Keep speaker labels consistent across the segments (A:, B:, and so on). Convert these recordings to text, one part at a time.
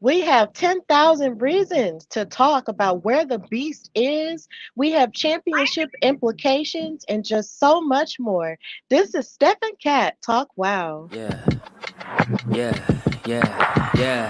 A: We have 10,000 reasons to talk about where the beast is. We have championship implications and just so much more. This is Steph and Cat Talk Wow.
B: Yeah, yeah.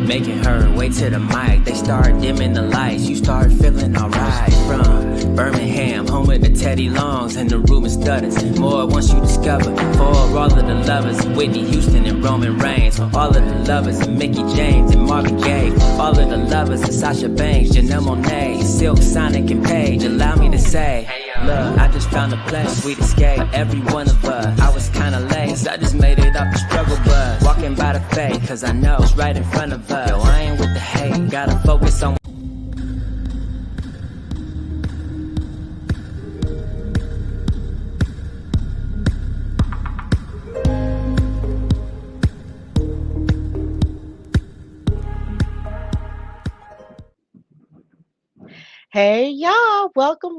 B: Making her way to the mic. They start dimming the lights. You start feeling alright. From Birmingham, home of the Teddy Longs and the Ruben Studders. More once you discover. For all of the lovers, Whitney Houston and Roman Reigns. For all of the lovers, and Mickey James and Marvin Gaye. For all of the lovers, and Sasha Banks, Janelle Monáe, Silk, Sonic, and Paige. Allow me to say, look, I just found a place, sweet escape. Every one of us, I was kinda late, so I just made it up the struggle bus. Walking by the fate, cause I know it's right in front of us. Yo, I ain't with the hate, gotta focus on.
A: Hey y'all, welcome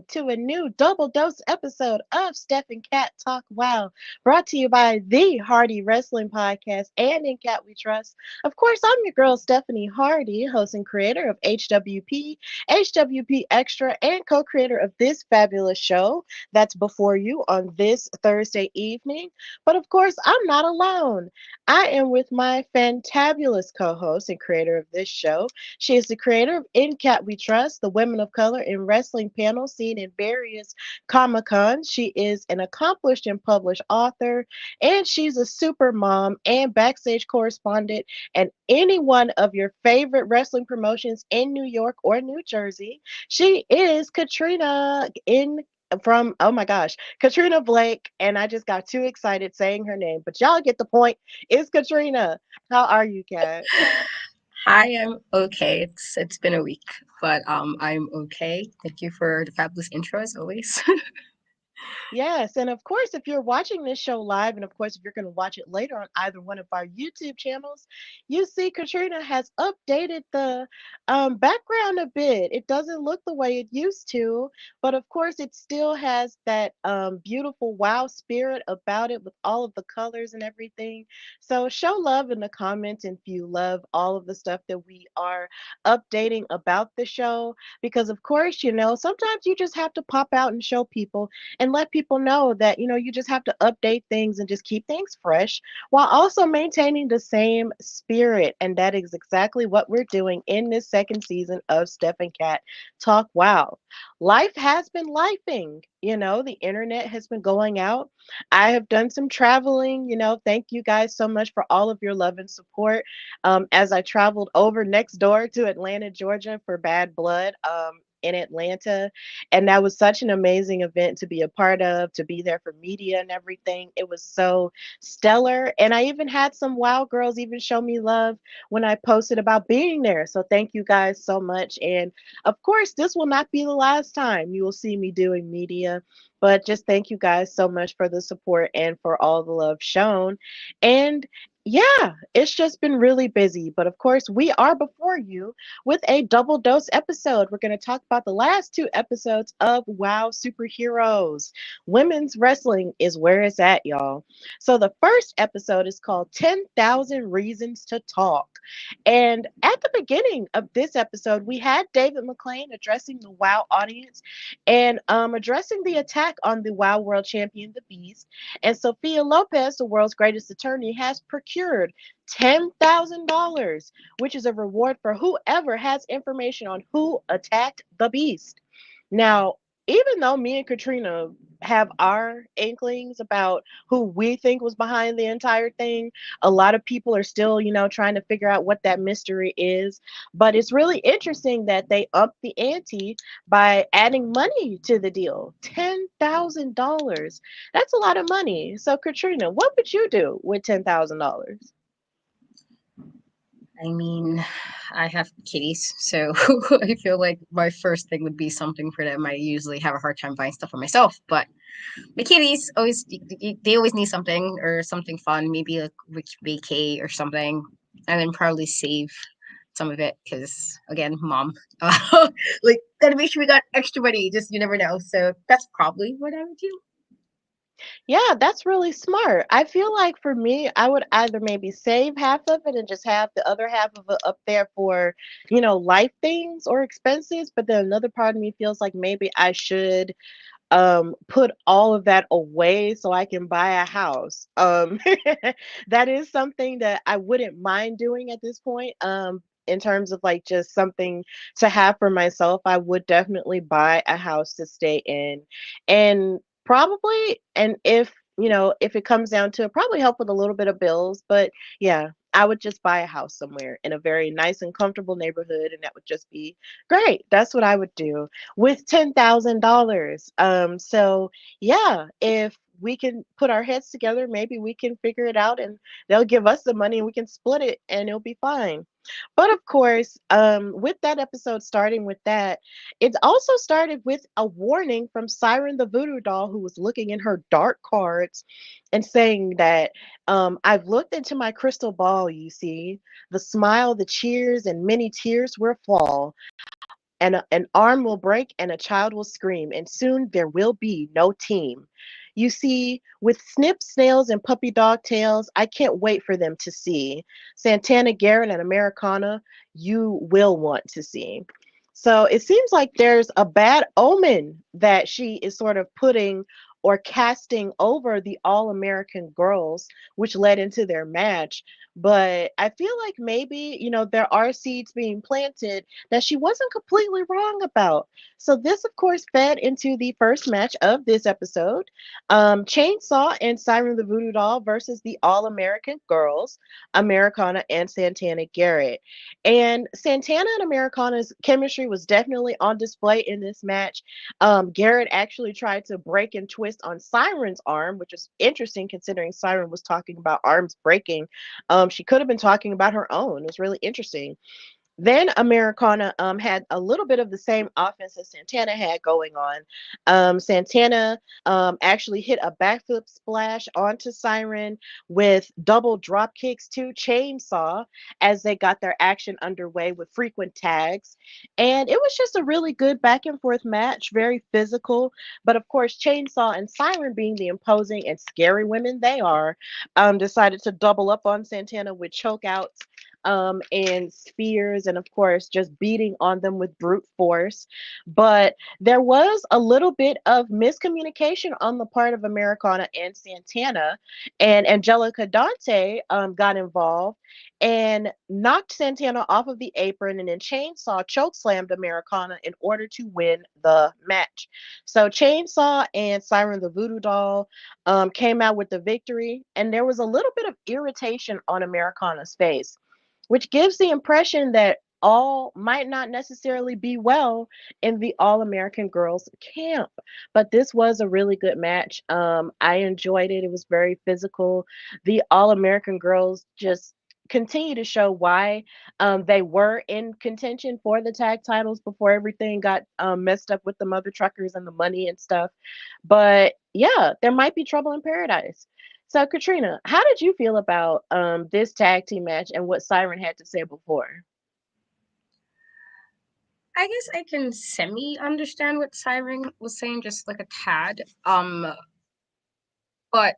A: to a new double dose episode of Steph and Cat Talk Wow, brought to you by the Hardy Wrestling Podcast and In Cat We Trust. Of course, I'm your girl Stephanie Hardy, host and creator of HWP, HWP Extra, and co-creator of this fabulous show that's before you on this Thursday evening. But of course, I'm not alone. I am with my fantabulous co-host and creator of this show. She is the creator of In Cat We Trust, the Women of Color in Wrestling panel seen in various Comic Cons. She is an accomplished and published author, and she's a super mom and backstage correspondent and any one of your favorite wrestling promotions in New York or New Jersey. She is Katrina in from oh my gosh, Katrina Blake, and I just got too excited saying her name, but y'all get the point. It's Katrina. How are you, Kat?
C: Hi, I'm okay. It's been a week, but I'm okay. Thank you for the fabulous intro as always.
A: Yes, and of course, if you're watching this show live, and of course, if you're going to watch it later on either one of our YouTube channels, you see Katrina has updated the background a bit. It doesn't look the way it used to, but of course, it still has that beautiful wow spirit about it with all of the colors and everything. So show love in the comments if you love all of the stuff that we are updating about the show, because of course, sometimes you just have to pop out and show people and let people know that you just have to update things and just keep things fresh while also maintaining the same spirit, and that is exactly what we're doing in this second season of Steph and Cat Talk Wow. Life has been lifing. The internet has been going out. I have done some traveling. Thank you guys so much for all of your love and support, as I traveled over next door to Atlanta, Georgia for Bad Blood, in Atlanta. And that was such an amazing event to be a part of, to be there for media and everything. It was so stellar. And I even had some wow girls even show me love when I posted about being there. So thank you guys so much. And of course, this will not be the last time you will see me doing media. But just thank you guys so much for the support and for all the love shown. And yeah, it's just been really busy. But of course, we are before you with a double dose episode. We're going to talk about the last two episodes of WOW Superheroes. Women's wrestling is where it's at, y'all. So the first episode is called 10,000 Reasons to Talk. And at the beginning of this episode, we had David McLane addressing the WOW audience and addressing the attack on the WOW World Champion, the Beast. And Sophia Lopez, the world's greatest attorney, has procured $10,000, which is a reward for whoever has information on who attacked the Beast. Now, even though me and Katrina have our inklings about who we think was behind the entire thing, a lot of people are still, trying to figure out what that mystery is. But it's really interesting that they upped the ante by adding money to the deal. $10,000. That's a lot of money. So, Katrina, what would you do with $10,000?
C: I mean, I have kitties, so I feel like my first thing would be something for them. I usually have a hard time buying stuff for myself, but my kitties always they always need something or something fun, maybe like vacay or something, and then probably save some of it because again, mom, like gotta make sure we got extra money. Just you never know. So that's probably what I would do.
A: Yeah, that's really smart. I feel like for me, I would either maybe save half of it and just have the other half of it up there for, life things or expenses. But then another part of me feels like maybe I should put all of that away so I can buy a house. That is something that I wouldn't mind doing at this point. In terms of like just something to have for myself, I would definitely buy a house to stay in, and probably, and if it comes down to it, probably help with a little bit of bills. But yeah, I would just buy a house somewhere in a very nice and comfortable neighborhood, and that would just be great. That's what I would do with $10,000. So yeah, if we can put our heads together, maybe we can figure it out, and they'll give us the money and we can split it and it'll be fine. But of course, with that episode starting with that, it also started with a warning from Siren the Voodoo Doll, who was looking in her dark cards and saying that, I've looked into my crystal ball, you see. The smile, the cheers, and many tears will fall, and an arm will break and a child will scream, and soon there will be no team. You see, with snip snails and puppy dog tails, I can't wait for them to see. Santana Garrett and Americana, you will want to see. So it seems like there's a bad omen that she is sort of putting or casting over the All American girls, which led into their match. But I feel like maybe, there are seeds being planted that she wasn't completely wrong about. So this, of course, fed into the first match of this episode. Chainsaw and Siren the Voodoo Doll versus the All American Girls, Americana and Santana Garrett. And Santana and Americana's chemistry was definitely on display in this match. Garrett actually tried to break and twist on Siren's arm, which is interesting considering Siren was talking about arms breaking. She could have been talking about her own. It was really interesting. Then Americana had a little bit of the same offense as Santana had going on. Santana actually hit a backflip splash onto Siren with double drop kicks to Chainsaw as they got their action underway with frequent tags. And it was just a really good back and forth match, very physical. But of course, Chainsaw and Siren, being the imposing and scary women they are, decided to double up on Santana with chokeouts, and spears, and of course, just beating on them with brute force. But there was a little bit of miscommunication on the part of Americana and Santana, and Angelica Dante got involved and knocked Santana off of the apron, and then Chainsaw chokeslammed Americana in order to win the match. So Chainsaw and Siren the Voodoo Doll came out with the victory, and there was a little bit of irritation on Americana's face, which gives the impression that all might not necessarily be well in the All American Girls camp. But this was a really good match. I enjoyed it. It was very physical. The All American Girls just continue to show why they were in contention for the tag titles before everything got messed up with the mother truckers and the money and stuff. But yeah, there might be trouble in paradise. So, Katrina, how did you feel about this tag team match and what Siren had to say before?
C: I guess I can semi understand what Siren was saying, just like a tad. But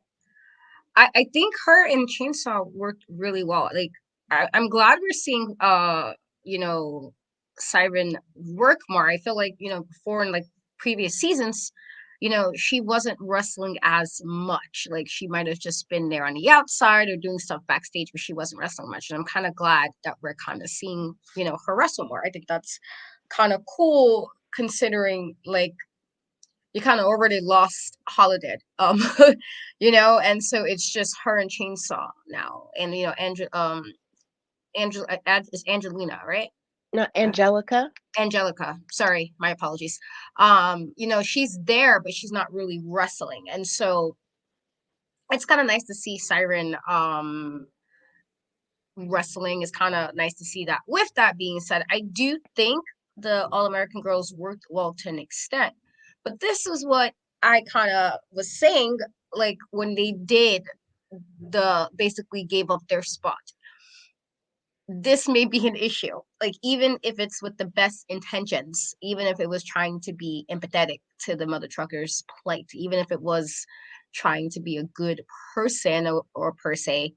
C: I think her and Chainsaw worked really well. Like I'm glad we're seeing you know Siren work more. I feel like before in like previous seasons, she wasn't wrestling as much. Like she might have just been there on the outside or doing stuff backstage, but she wasn't wrestling much. And I'm kind of glad that we're kind of seeing her wrestle more. I think that's kind of cool considering like you kind of already lost Holiday, and so it's just her and Chainsaw now, and is Angelina, right?
A: No,
C: Uh,
A: Angelica.
C: Angelica, sorry, my apologies. She's there, but she's not really wrestling, and so it's kind of nice to see Siren wrestling. Is kind of nice to see that. With that being said, I do think the All American Girls worked well to an extent, but this is what I kind of was saying, like when they did the basically gave up their spot. This may be an issue. Like even if it's with the best intentions, even if it was trying to be empathetic to the mother truckers' plight, even if it was trying to be a good person or per se,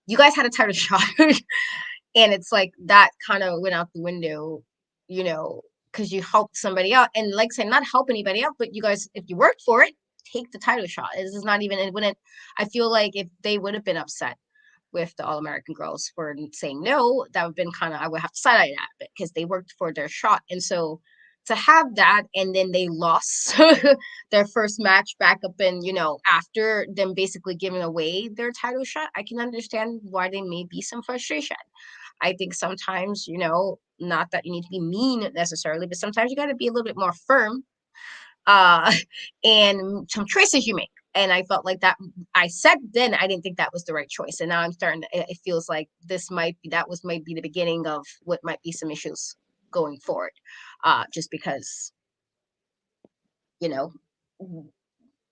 C: you guys had a title shot. And it's like that kind of went out the window, you know, because you helped somebody out. And like I said, not help anybody out, but you guys, if you worked for it, take the title shot. This is not even, it wouldn't, I feel like if they would have been upset with the All American girls for saying no, that would have been kind of, I would have to side eye that because they worked for their shot. And so to have that and then they lost their first match back up and, you know, after them basically giving away their title shot, I can understand why there may be some frustration. I think sometimes, you know, not that you need to be mean necessarily, but sometimes you got to be a little bit more firm uh and some choices you make. And I felt like that I said then I didn't think that was the right choice. And now I'm starting to, it feels like this might be that was might be the beginning of what might be some issues going forward. Just because, you know,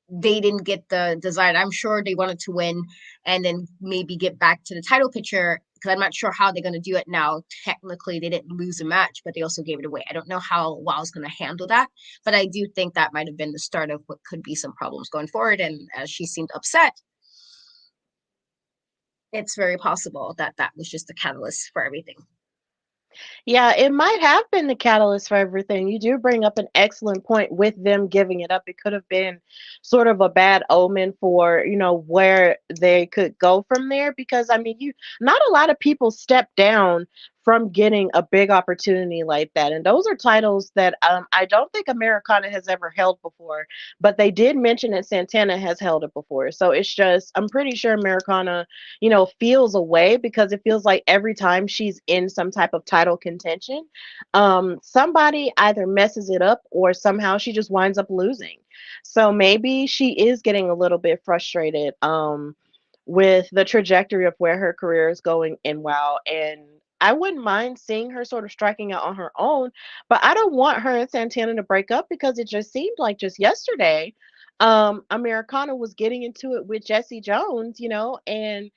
C: they didn't get the desired. I'm sure they wanted to win and then maybe get back to the title picture because I'm not sure how they're going to do it now. Technically, they didn't lose a match, but they also gave it away. I don't know how WOW's going to handle that, but I do think that might have been the start of what could be some problems going forward. And as she seemed upset, it's very possible that that was just the catalyst for everything.
A: Yeah, it might have been the catalyst for everything. You do bring up an excellent point with them giving it up. It could have been sort of a bad omen for, where they could go from there because I mean, not a lot of people step down from getting a big opportunity like that. And those are titles that I don't think Americana has ever held before, but they did mention that Santana has held it before. So it's just, I'm pretty sure Americana feels away because it feels like every time she's in some type of title contention, somebody either messes it up or somehow she just winds up losing. So maybe she is getting a little bit frustrated with the trajectory of where her career is going in WoW. And I wouldn't mind seeing her sort of striking out on her own, but I don't want her and Santana to break up because it just seemed like just yesterday, Americana was getting into it with Jessie Jones, and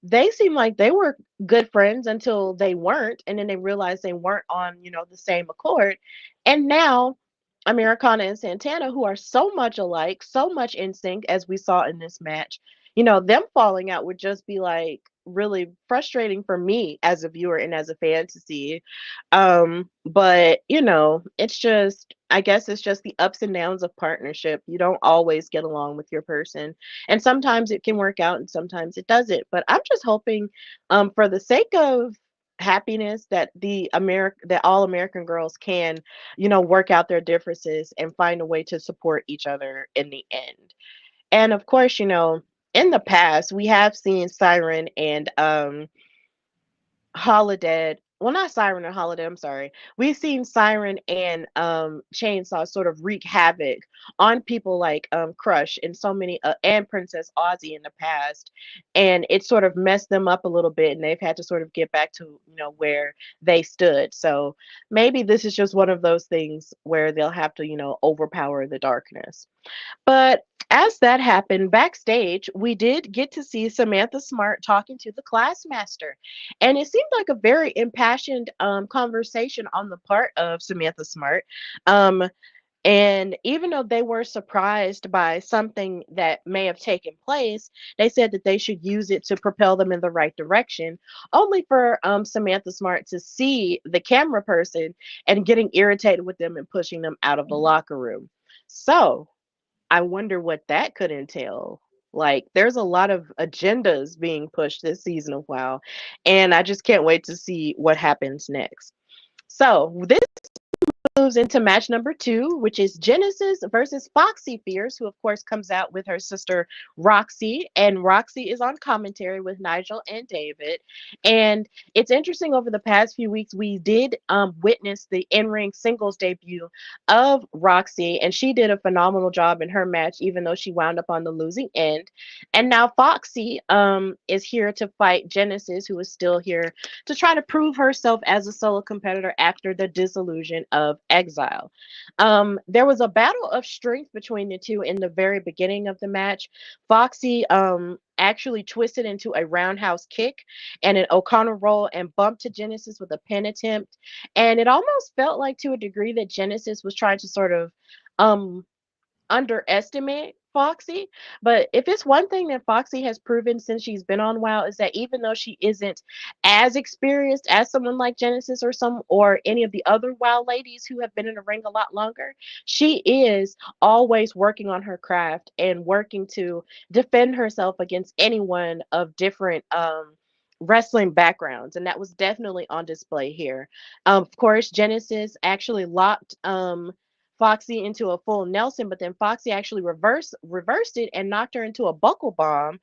A: they seemed like they were good friends until they weren't, and then they realized they weren't on, the same accord. And now Americana and Santana, who are so much alike, so much in sync as we saw in this match, them falling out would just be like really frustrating for me as a viewer and as a fan to see. But it's just, I guess it's just the ups and downs of partnership. You don't always get along with your person, and sometimes it can work out and sometimes it doesn't. But I'm just hoping, for the sake of happiness, that that all American girls can, work out their differences and find a way to support each other in the end. And of course, in the past we have seen Siren and Holiday. Well, not Siren and Holiday, I'm sorry. We've seen Siren and Chainsaw sort of wreak havoc on people like Crush and so many and Princess Aussie in the past. And it sort of messed them up a little bit and they've had to sort of get back to, where they stood. So maybe this is just one of those things where they'll have to, overpower the darkness. But as that happened backstage, we did get to see Samantha Smart talking to the class master. And it seemed like a very impassioned conversation on the part of Samantha Smart. Um, and even though they were surprised by something that may have taken place, they said that they should use it to propel them in the right direction, only for Samantha Smart to see the camera person and getting irritated with them and pushing them out of the locker room. So I wonder what that could entail. Like, there's a lot of agendas being pushed this season of WoW, and I just can't wait to see what happens next. So, this moves into match number 2, which is Genesis versus Foxxy Fierce, who of course comes out with her sister Roxy, and Roxy is on commentary with Nigel and David. And it's interesting, over the past few weeks we did witness the in-ring singles debut of Roxy, and she did a phenomenal job in her match, even though she wound up on the losing end. And now Foxy is here to fight Genesis, who is still here to try to prove herself as a solo competitor after the disillusion of Exile. There was a battle of strength between the two in the very beginning of the match. Foxy actually twisted into a roundhouse kick and an O'Connor roll and bumped to Genesis with a pin attempt. And it almost felt like, to a degree, that Genesis was trying to sort of um underestimate Foxy. But if it's one thing that Foxy has proven since she's been on WoW is that even though she isn't as experienced as someone like Genesis or any of the other WoW ladies who have been in the ring a lot longer, she is always working on her craft and working to defend herself against anyone of different wrestling backgrounds, and that was definitely on display here. Of course, Genesis actually locked Foxy into a full Nelson, but then Foxy actually reversed it and knocked her into a buckle bomb.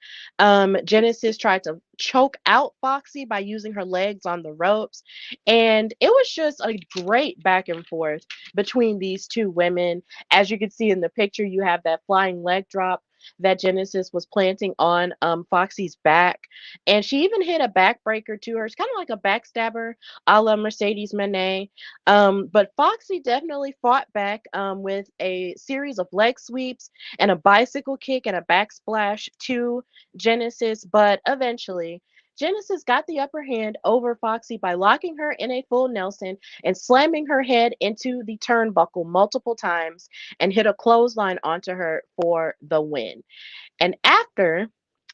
A: Genesis tried to choke out Foxy by using her legs on the ropes, and it was just a great back and forth between these two women. As you can see in the picture, you have that flying leg drop that Genesis was planting on Foxy's back. And she even hit a backbreaker to her. It's kind of like a backstabber a la Mercedes Monet. But Foxy definitely fought back with a series of leg sweeps and a bicycle kick and a backsplash to Genesis. But eventually, Genesis got the upper hand over Foxy by locking her in a full Nelson and slamming her head into the turnbuckle multiple times and hit a clothesline onto her for the win. And after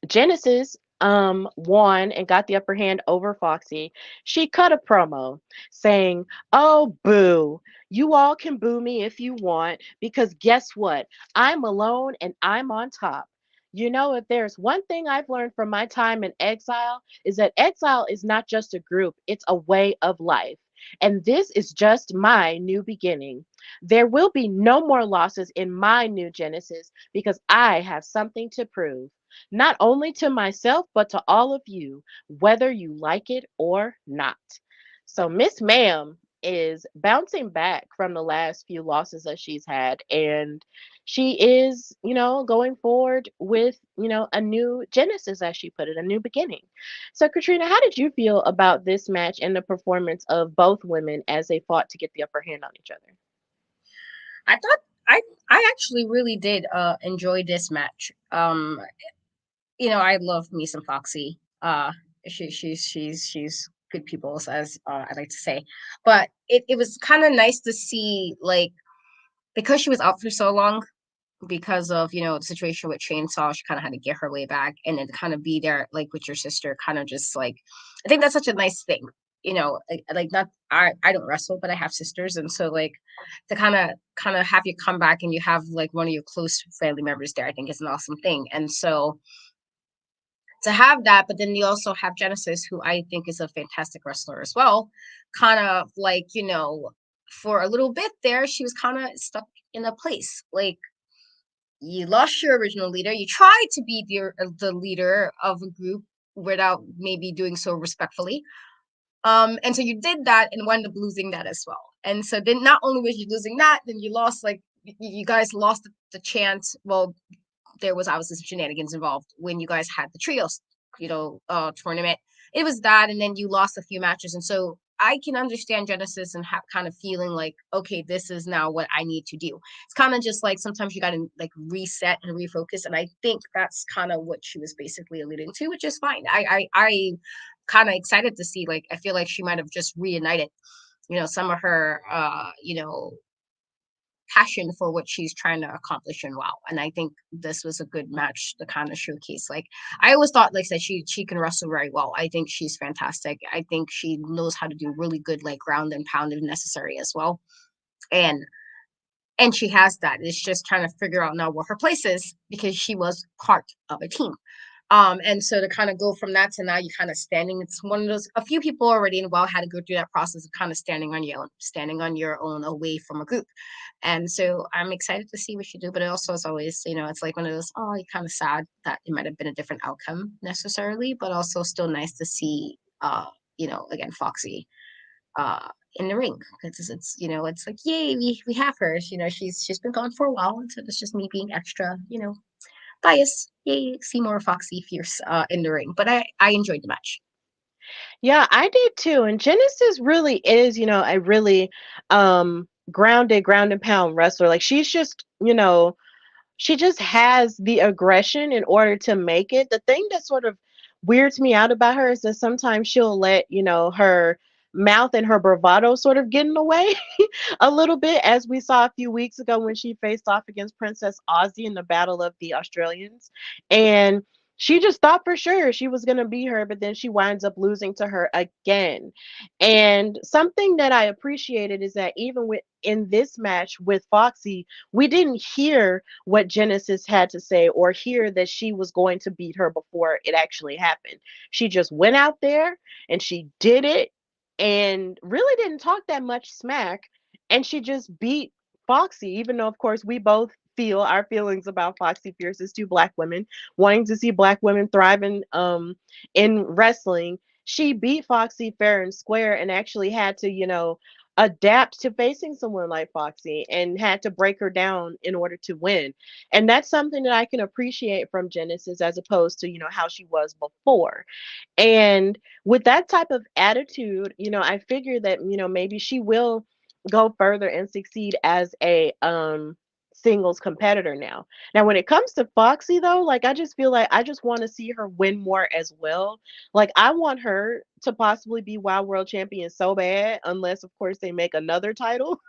A: Genesis won and got the upper hand over Foxy, she cut a promo saying, "Oh, boo. You all can boo me if you want because guess what? I'm alone and I'm on top. You know, if there's one thing I've learned from my time in exile, is that exile is not just a group, it's a way of life. And this is just my new beginning. There will be no more losses in my new Genesis because I have something to prove, not only to myself, but to all of you, whether you like it or not." So Miss Ma'am is bouncing back from the last few losses that she's had, and she is, going forward with, a new Genesis, as she put it, a new beginning. So, Katrina, how did you feel about this match and the performance of both women as they fought to get the upper hand on each other?
C: I thought I actually really did enjoy this match. I love me some Foxy. She's good people, as I like to say. But it was kind of nice to see, like, because she was out for so long because of the situation with Chainsaw, she kind of had to get her way back and then kind of be there like with your sister, kind of just like, I think that's such a nice thing. Like not I don't wrestle, but I have sisters, and so like to kind of have you come back and you have like one of your close family members there, I think is an awesome thing. And so to have that, but then you also have Genesis, who I think is a fantastic wrestler as well. Kind of like, for a little bit there, she was kind of stuck in a place. Like, you lost your original leader. You tried to be the leader of a group without maybe doing so respectfully. And so you did that and wound up losing that as well. And so then not only was you losing that, then you lost, like, you guys lost the chance. Well, there was obviously some shenanigans involved when you guys had the trios, tournament. It was that, and then you lost a few matches. And so I can understand Genesis and kind of feeling like, okay, this is now what I need to do. It's kind of just like sometimes you got to like reset and refocus. And I think that's kind of what she was basically alluding to, which is fine. I kind of excited to see, like, I feel like she might have just reunited, some of her, passion for what she's trying to accomplish in WoW. And I think this was a good match to kind of showcase. Like, I always thought, like I said, she can wrestle very well. I think she's fantastic. I think she knows how to do really good, like, ground and pound if necessary as well. And she has that. It's just trying to figure out now what her place is, because she was part of a team. And so to kind of go from that to now you kind of standing, it's one of those, a few people already in WoW had to go through that process of kind of standing on your own away from a group. And so I'm excited to see what you do, but it also is always, it's like one of those, oh, you're kind of sad that it might have been a different outcome necessarily, but also still nice to see, again, Foxy, in the ring, because it's like, yay, we have her. She's been gone for a while, and so it's just me being extra, bias. Yay, see more Foxy Fierce in the ring. But I enjoyed the match.
A: Yeah, I did too. And Genesis really is, a really ground and pound wrestler. Like she's just, she just has the aggression in order to make it. The thing that sort of weirds me out about her is that sometimes she'll let, her mouth and her bravado sort of getting away a little bit, as we saw a few weeks ago when she faced off against Princess Aussie in the Battle of the Australians. And she just thought for sure she was going to beat her, but then she winds up losing to her again. And something that I appreciated is that even with in this match with Foxy, we didn't hear what Genesis had to say or hear that she was going to beat her before it actually happened. She just went out there and she did it and really didn't talk that much smack, and she just beat Foxy, even though of course we both feel our feelings about Foxy Fierce as two black women wanting to see black women thrive in wrestling. She beat Foxy fair and square and actually had to, adapt to facing someone like Foxy and had to break her down in order to win. And that's something that I can appreciate from Genesis as opposed to, how she was before. And with that type of attitude, I figure that, maybe she will go further and succeed as a singles competitor now. Now, when it comes to Foxy though, like I just feel like I just want to see her win more as well. Like I want her to possibly be WoW World Champion so bad, unless of course they make another title.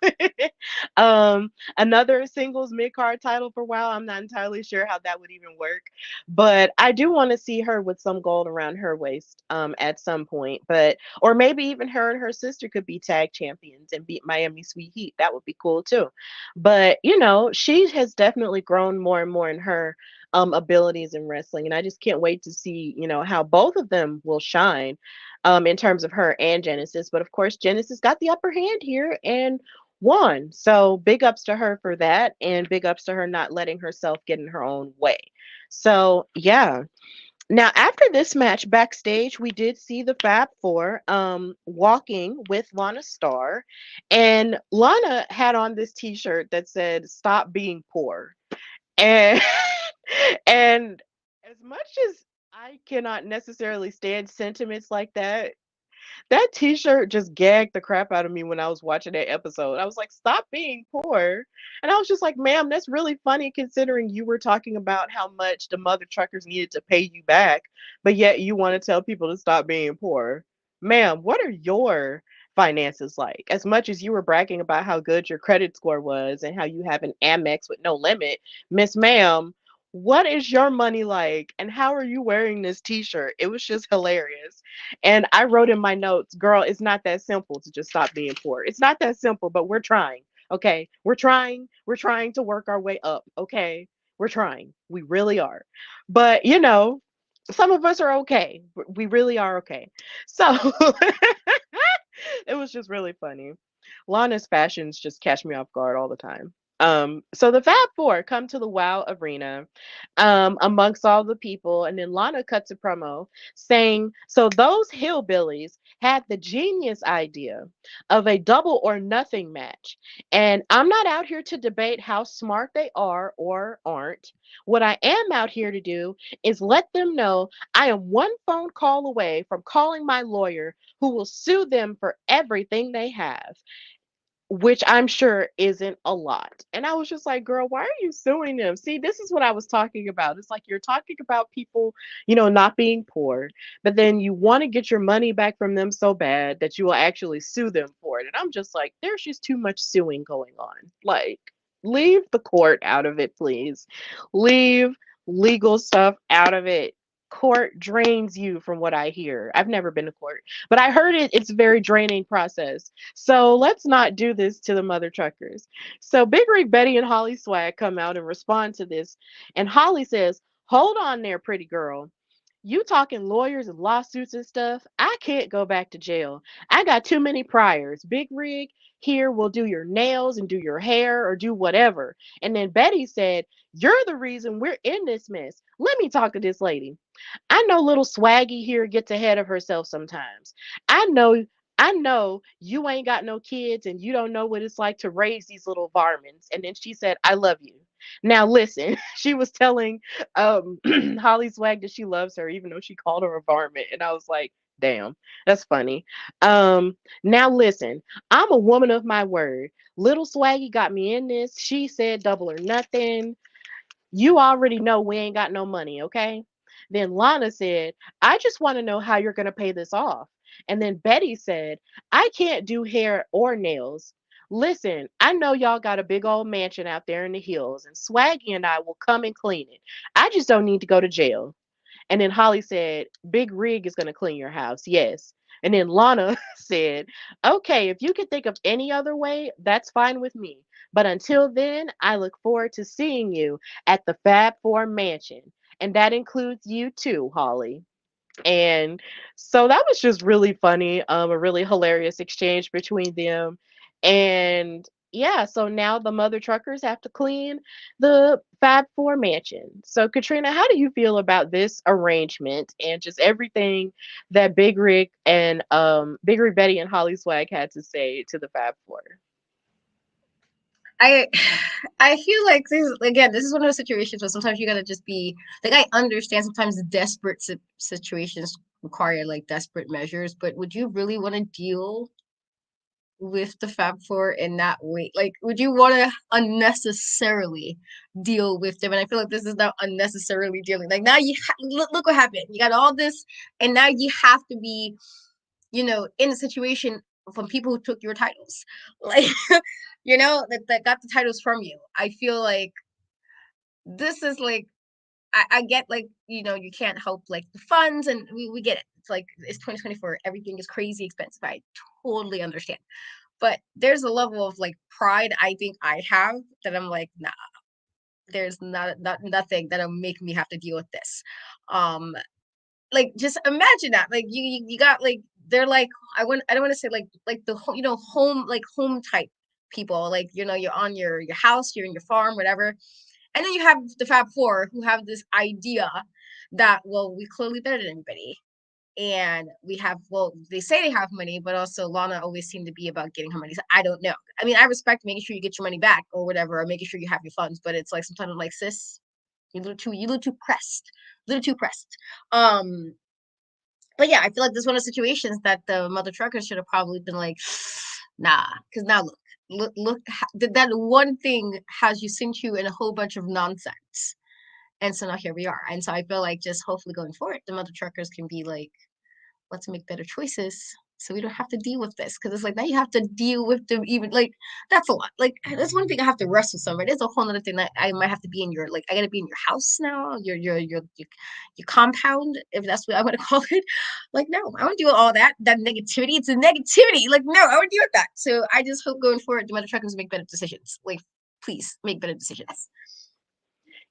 A: Another singles mid card title for WoW. I'm not entirely sure how that would even work. But I do want to see her with some gold around her waist at some point. But or maybe even her and her sister could be tag champions and beat Miami Sweet Heat. That would be cool too. But she has definitely grown more and more in her abilities in wrestling, and I just can't wait to see how both of them will shine in terms of her and Genesis. But of course, Genesis got the upper hand here and won. So big ups to her for that, and big ups to her not letting herself get in her own way. So yeah. Now, after this match backstage, we did see the Fab Four walking with Lana Starr, and Lana had on this T-shirt that said "Stop being poor," and and as much as I cannot necessarily stand sentiments like that T-shirt just gagged the crap out of me when I was watching that episode. I was like, "Stop being poor," and I was just like, "Ma'am, that's really funny considering you were talking about how much the mother truckers needed to pay you back, but yet you want to tell people to stop being poor, ma'am. What are your finances like? As much as you were bragging about how good your credit score was and how you have an Amex with no limit, Miss Ma'am." What is your money like? And how are you wearing this t shirt? It was just hilarious. And I wrote in my notes, girl, it's not that simple to just stop being poor. It's not that simple, but we're trying. Okay. We're trying. We're trying to work our way up. Okay. We're trying. We really are. But, some of us are okay. We really are okay. So it was just really funny. Lana's fashions just catch me off guard all the time. So the Fab Four come to the WoW arena amongst all the people, and then Lana cuts a promo saying, "So those hillbillies had the genius idea of a double or nothing match, and I'm not out here to debate how smart they are or aren't. What I am out here to do is let them know I am one phone call away from calling my lawyer, who will sue them for everything they have." Which I'm sure isn't a lot. And I was just like, girl, why are you suing them? See, this is what I was talking about. It's like you're talking about people, not being poor, but then you want to get your money back from them so bad that you will actually sue them for it. And I'm just like, there's just too much suing going on. Like, leave the court out of it, please. Leave legal stuff out of it. Court drains you, from what I hear. I've never been to court, but I heard it's a very draining process. So let's not do this to the mother truckers. So Big Rig Betty and Holly Swag come out and respond to this, and Holly says, "Hold on there, pretty girl. You talking lawyers and lawsuits and stuff? I can't go back to jail. I got too many priors. Big Rig here will do your nails and do your hair or do whatever." And then Betty said, "You're the reason we're in this mess. Let me talk to this lady. I know little Swaggy here gets ahead of herself sometimes. I know I know you ain't got no kids and you don't know what it's like to raise these little varmints." And then she said, "I love you." Now listen, she was telling Holly Swag that she loves her even though she called her a varmint. And I was like, damn, that's funny. Now listen, I'm a woman of my word. Little Swaggy got me in this. She said double or nothing. You already know we ain't got no money, okay? Then Lana said, I just want to know how you're going to pay this off. And then Betty said, I can't do hair or nails. Listen, I know y'all got a big old mansion out there in the hills, and Swaggy and I will come and clean it. I just don't need to go to jail. And then Holly said, Big Rig is going to clean your house. Yes. And then Lana said, okay, if you can think of any other way, that's fine with me. But until then, I look forward to seeing you at the Fab Four mansion. And that includes you too, Holly. And so that was just really funny, a really hilarious exchange between them. And yeah, so now the mother truckers have to clean the Fab Four mansion. So Katrina, how do you feel about this arrangement and just everything that Big Rig Betty and Holly Swag had to say to the Fab Four?
C: I I feel like this again. This is one of those situations where sometimes you gotta just be like. I understand sometimes desperate situations require like desperate measures, but would you really want to deal with the Fab Four in that way? Like, would you want to unnecessarily deal with them? And I feel like this is not unnecessarily dealing. Like now look what happened. You got all this, and now you have to be, in a situation from people who took your titles, like, that got the titles from you. I feel like this is like I get like you can't help like the funds and we get it. It's like it's 2024. Everything is crazy expensive. I totally understand. But there's a level of like pride I think I have that I'm like, nah, there's not nothing that'll make me have to deal with this. Um, like just imagine that. Like you got like they're like I don't want to say like the home type people. Like you're on your house, you're in your farm, whatever. And then you have the Fab Four who have this idea that, well, we clearly better than anybody. And we have, well, they say they have money, but also Lana always seemed to be about getting her money. So I don't know. I mean, I respect making sure you get your money back or whatever, or making sure you have your funds, but it's like sometimes I'm like, sis, you a little too pressed. A little too pressed. But yeah, I feel like this is one of the situations that the mother trucker should have probably been like, nah, because now look, that one thing has you sink you in a whole bunch of nonsense. And so now here we are. And so I feel like just hopefully going forward, the mother truckers can be like, let's make better choices so we don't have to deal with this. Because it's like now you have to deal with them even like that's a lot. Like that's one thing I have to wrestle somewhere. There's a whole other thing that I might have to be in your I gotta be in your house now, your compound, if that's what I want to call it. Like, no, I want to deal with all that negativity. It's a negativity. Like, no, I want to deal with that. So I just hope going forward the mother truckers make better decisions. Like, please make better decisions.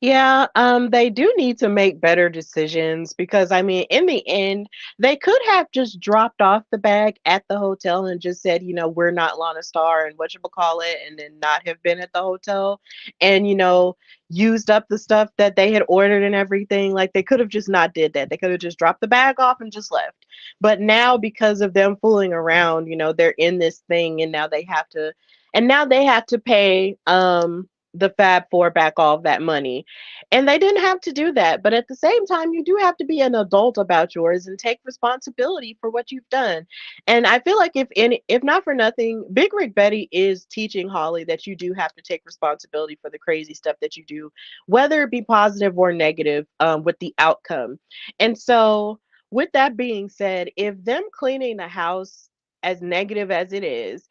A: Yeah, they do need to make better decisions because I mean, in the end, they could have just dropped off the bag at the hotel and just said, we're not Lana Star and call it, and then not have been at the hotel and used up the stuff that they had ordered and everything. Like they could have just not did that. They could have just dropped the bag off and just left. But now because of them fooling around, they're in this thing and now they have to pay the Fab Four back all of that money. And they didn't have to do that. But at the same time, you do have to be an adult about yours and take responsibility for what you've done. And I feel like if not for nothing, Big Rig Betty is teaching Holly that you do have to take responsibility for the crazy stuff that you do, whether it be positive or negative, with the outcome. And so with that being said, if them cleaning the house as negative as it is,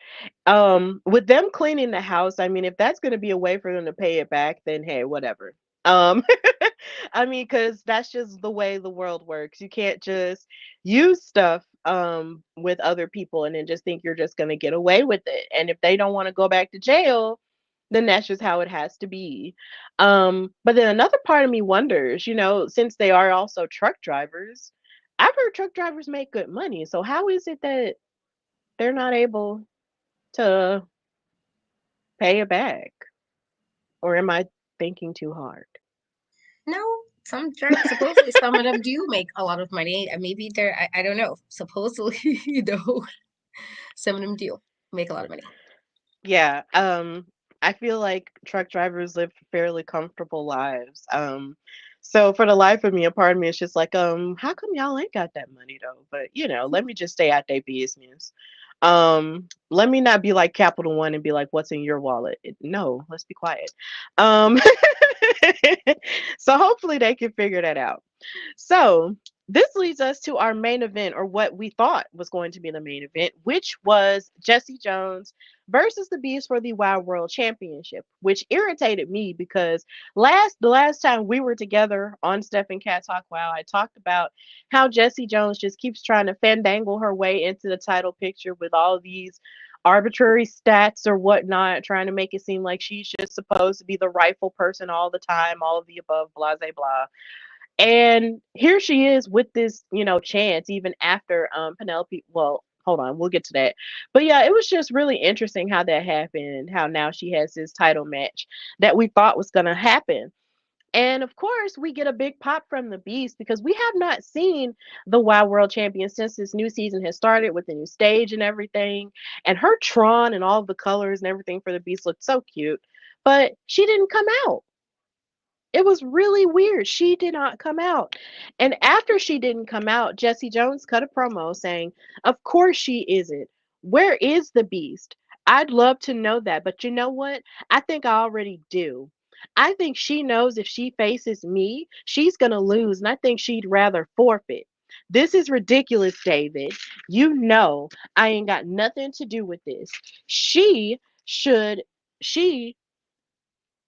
A: with them cleaning the house, I mean, if that's going to be a way for them to pay it back, then hey, whatever. Um, I mean, because that's just the way the world works. You can't just use stuff with other people and then just think you're just going to get away with it. And if they don't want to go back to jail, then that's just how it has to be. But then another part of me wonders, since they are also truck drivers, I've heard truck drivers make good money. So how is it that they're not able to pay it back? Or am I thinking too hard?
C: No, supposedly some of them do make a lot of money. And maybe I don't know. Supposedly, some of them do make a lot of money.
A: Yeah, I feel like truck drivers live fairly comfortable lives. So for the life of me, a part of me is just like, how come y'all ain't got that money though? But let me just stay out their business. Let me not be like Capital One and be like, what's in your wallet? No, let's be quiet. Um, So hopefully they can figure that out. So this leads us to our main event, or what we thought was going to be the main event, which was Jessie Jones versus the Beast for the Wild World Championship, which irritated me because the last time we were together on Steph and Cat Talk Wow, I talked about how Jessie Jones just keeps trying to fandangle her way into the title picture with all these arbitrary stats or whatnot, trying to make it seem like she's just supposed to be the rightful person all the time, all of the above, blah, blah, blah. And here she is with this, chance even after Penelope. Well, hold on, we'll get to that. But yeah, it was just really interesting how that happened, how now she has this title match that we thought was going to happen. And of course, we get a big pop from the Beast because we have not seen the Wild World Champion since this new season has started with the new stage and everything. And her Tron and all of the colors and everything for the Beast looked so cute. But she didn't come out. It was really weird. She did not come out. And after she didn't come out, Jessie Jones cut a promo saying, "Of course she isn't. Where is the Beast? I'd love to know that. But you know what? I think I already do. I think she knows if she faces me, she's going to lose. And I think she'd rather forfeit. This is ridiculous, David. You know I ain't got nothing to do with this. Should, she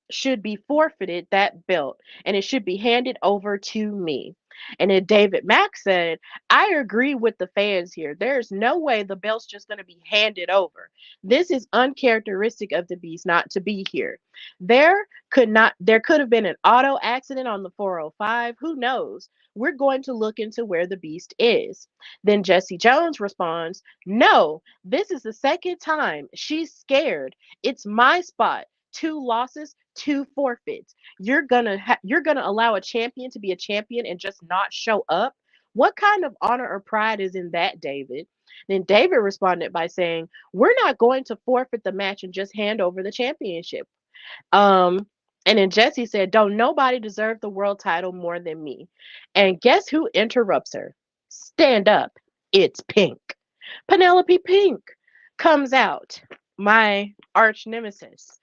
A: should be forfeited that belt and it should be handed over to me." And then David Mack said, "I agree with the fans here. There's no way the belt's just going to be handed over. This is uncharacteristic of the Beast not to be here. There could have been an auto accident on the 405. Who knows? We're going to look into where the Beast is." Then Jessie Jones responds, "No, this is the second time. She's scared. It's my spot. Two losses, two forfeits. You're gonna allow a champion to be a champion and just not show up? What kind of honor or pride is in that, David?" Then David responded by saying, "We're not going to forfeit the match and just hand over the championship." Um, and then Jesse said, "Don't nobody deserve the world title more than me." And guess who interrupts her? Stand up. It's Pink. Penelope Pink comes out, my arch nemesis.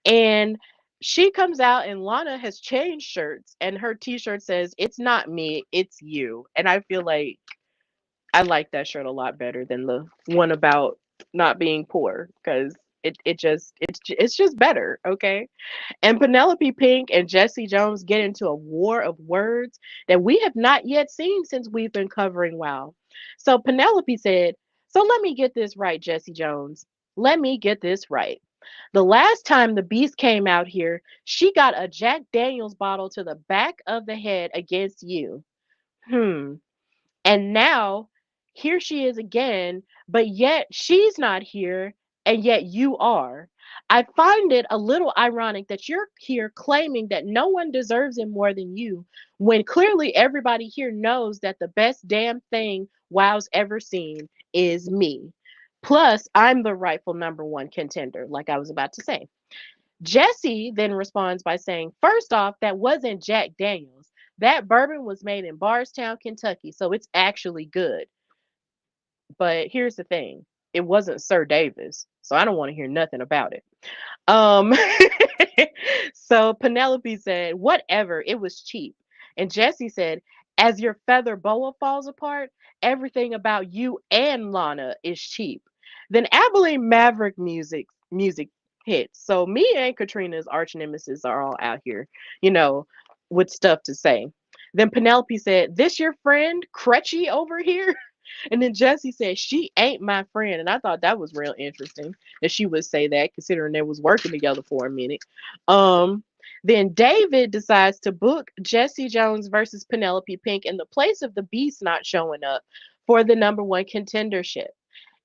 A: And she comes out, and Lana has changed shirts, and her t-shirt says, "It's not me, it's you." And I feel like I like that shirt a lot better than the one about not being poor, because it's just better, okay? And Penelope Pink and Jessie Jones get into a war of words that we have not yet seen since we've been covering WoW. So Penelope said, "So let me get this right, Jessie Jones. Let me get this right. The last time the Beast came out here, she got a Jack Daniels bottle to the back of the head against you. Hmm. And now here she is again, but yet she's not here, and yet you are. I find it a little ironic that you're here claiming that no one deserves it more than you, when clearly everybody here knows that the best damn thing WoW's ever seen is me. Plus, I'm the rightful number one contender, like I was about to say." Jesse then responds by saying, "First off, that wasn't Jack Daniels. That bourbon was made in Bardstown, Kentucky, so it's actually good. But here's the thing, it wasn't Sir Davis, so I don't want to hear nothing about it." Um, so Penelope said, "Whatever, it was cheap." And Jesse said, "As your feather boa falls apart, everything about you and Lana is cheap." Then Abilene Maverick music hits. So me and Katrina's arch nemesis are all out here, you know, with stuff to say. Then Penelope said, "This your friend Crutchy over here?" And then Jesse said, "She ain't my friend." And I thought that was real interesting that she would say that, considering they was working together for a minute. Um, then David decides to book Jesse Jones versus Penelope Pink in the place of the Beast not showing up for the number one contendership.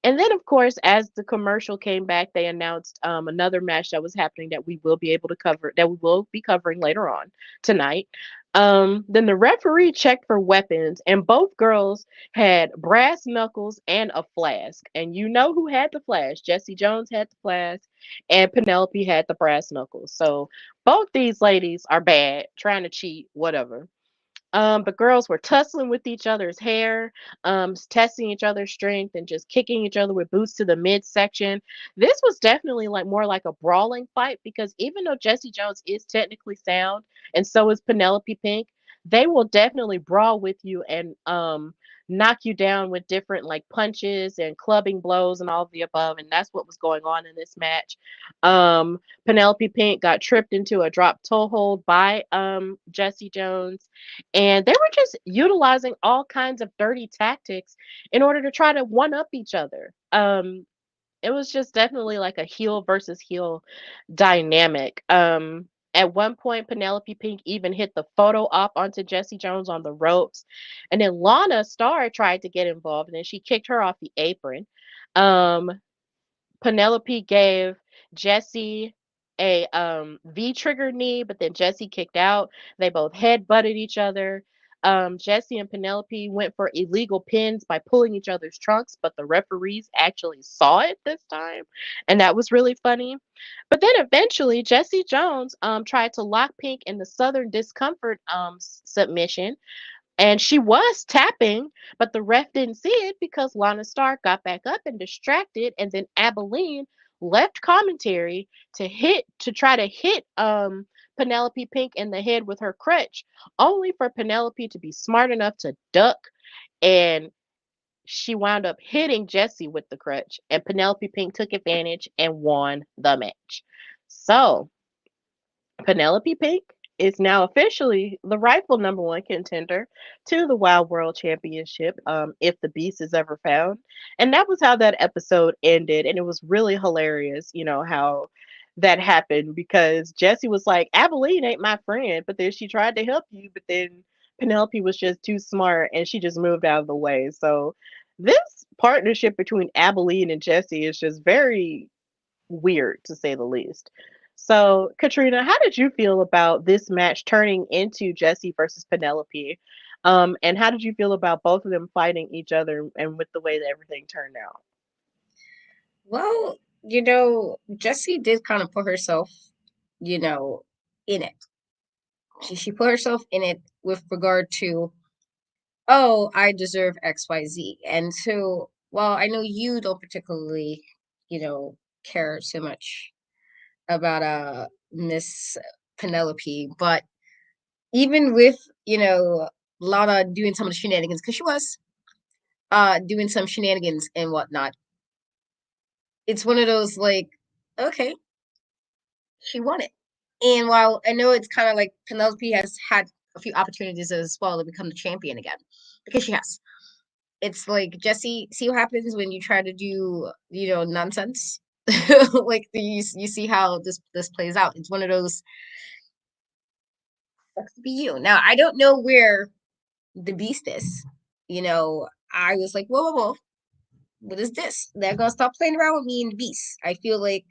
A: And then, of course, as the commercial came back, they announced another match that was happening that we will be able to cover, that we will be covering later on tonight. Then the referee checked for weapons, and both girls had brass knuckles and a flask. And you know who had the flask? Jessie Jones had the flask, and Penelope had the brass knuckles. So both these ladies are bad, trying to cheat, whatever. The girls were tussling with each other's hair, testing each other's strength, and just kicking each other with boots to the midsection. This was definitely like more like a brawling fight because even though Jessie Jones is technically sound, and so is Penelope Pink, they will definitely brawl with you and knock you down with different like punches and clubbing blows and all of the above. And that's what was going on in this match. Penelope Pink got tripped into a drop toe hold by Jessie Jones, and they were just utilizing all kinds of dirty tactics in order to try to one up each other. It was just definitely like a heel versus heel dynamic. At one point, Penelope Pink even hit the photo op onto Jessie Jones on the ropes, and then Lana Starr tried to get involved, and then she kicked her off the apron. Um, Penelope gave Jessie a V trigger knee, but then Jessie kicked out. They both head butted each other. Jessie and Penelope went for illegal pins by pulling each other's trunks, but the referees actually saw it this time, and that was really funny. But then eventually, Jessie Jones tried to lock Pink in the Southern Discomfort submission, and she was tapping, but the ref didn't see it because Lana Stark got back up and distracted, and then Abilene left commentary to try to hit Penelope Pink in the head with her crutch, only for Penelope to be smart enough to duck, and she wound up hitting Jessie with the crutch, and Penelope Pink took advantage and won the match. So Penelope Pink is now officially the rightful number one contender to the Wild World Championship, if the Beast is ever found. And that was how that episode ended. And it was really hilarious, how that happened because Jessie was like, Abilene ain't my friend. But then she tried to help you, but then Penelope was just too smart and she just moved out of the way. So this partnership between Abilene and Jessie is just very weird to say the least. So, Katrina, how did you feel about this match turning into Jessie versus Penelope? And how did you feel about both of them fighting each other and with the way that everything turned out?
C: Well, Jessie did kind of put herself, in it. She put herself in it with regard to, oh, I deserve XYZ. And so, well, I know you don't particularly, care so much about Miss Penelope, but even with, Lana doing some of the shenanigans, because she was doing some shenanigans and whatnot, it's one of those like, okay, she won it. And while I know it's kind of like Penelope has had a few opportunities as well to become the champion again, because she has. It's like, Jessie, see what happens when you try to do, nonsense. Like you see how this plays out. It's one of those, sucks to be you. Now I don't know where the Beast is. I was like, whoa, whoa, whoa, what is this? They're gonna stop playing around with me and the Beast. I feel like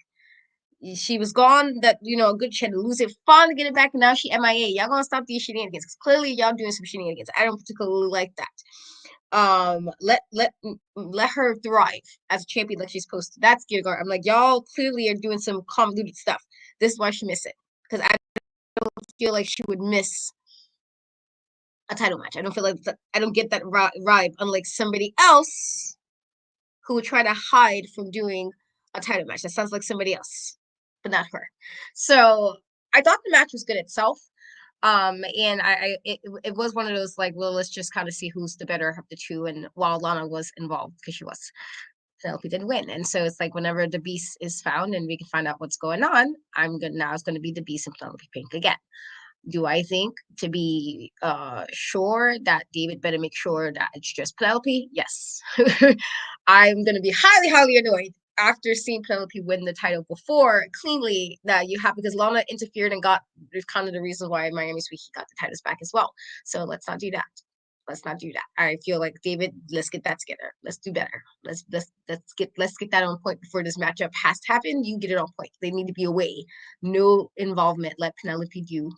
C: she was gone. That a good she had to lose it, finally get it back, and now she MIA. Y'all gonna stop these shenanigans? Because clearly y'all doing some shenanigans. I don't particularly like that. Let her thrive as a champion like she's supposed to. That's gear guard. I'm like, y'all clearly are doing some convoluted stuff. This is why she missed it, because I don't feel like she would miss a title match. I don't feel like I don't get that vibe, unlike somebody else who would try to hide from doing a title match. That sounds like somebody else, but not her. So I thought the match was good itself. And it was one of those like, well, let's just kind of see who's the better of the two. And while Lana was involved, because she was, Penelope did win. And so it's like, whenever the Beast is found and we can find out what's going on, now it's gonna be the Beast and Penelope Pink again. Do I think to be sure that David better make sure that it's just Penelope? Yes. I'm going to be highly, highly annoyed after seeing Penelope win the title before cleanly that you have, because Lana interfered and got kind of the reason why Miami Squeaky got the titles back as well. So let's not do that. Let's not do that. I feel like, David, let's get that together. Let's do better. Let's get that on point before this matchup has to happen. You get it on point. They need to be away. No involvement. Let Penelope do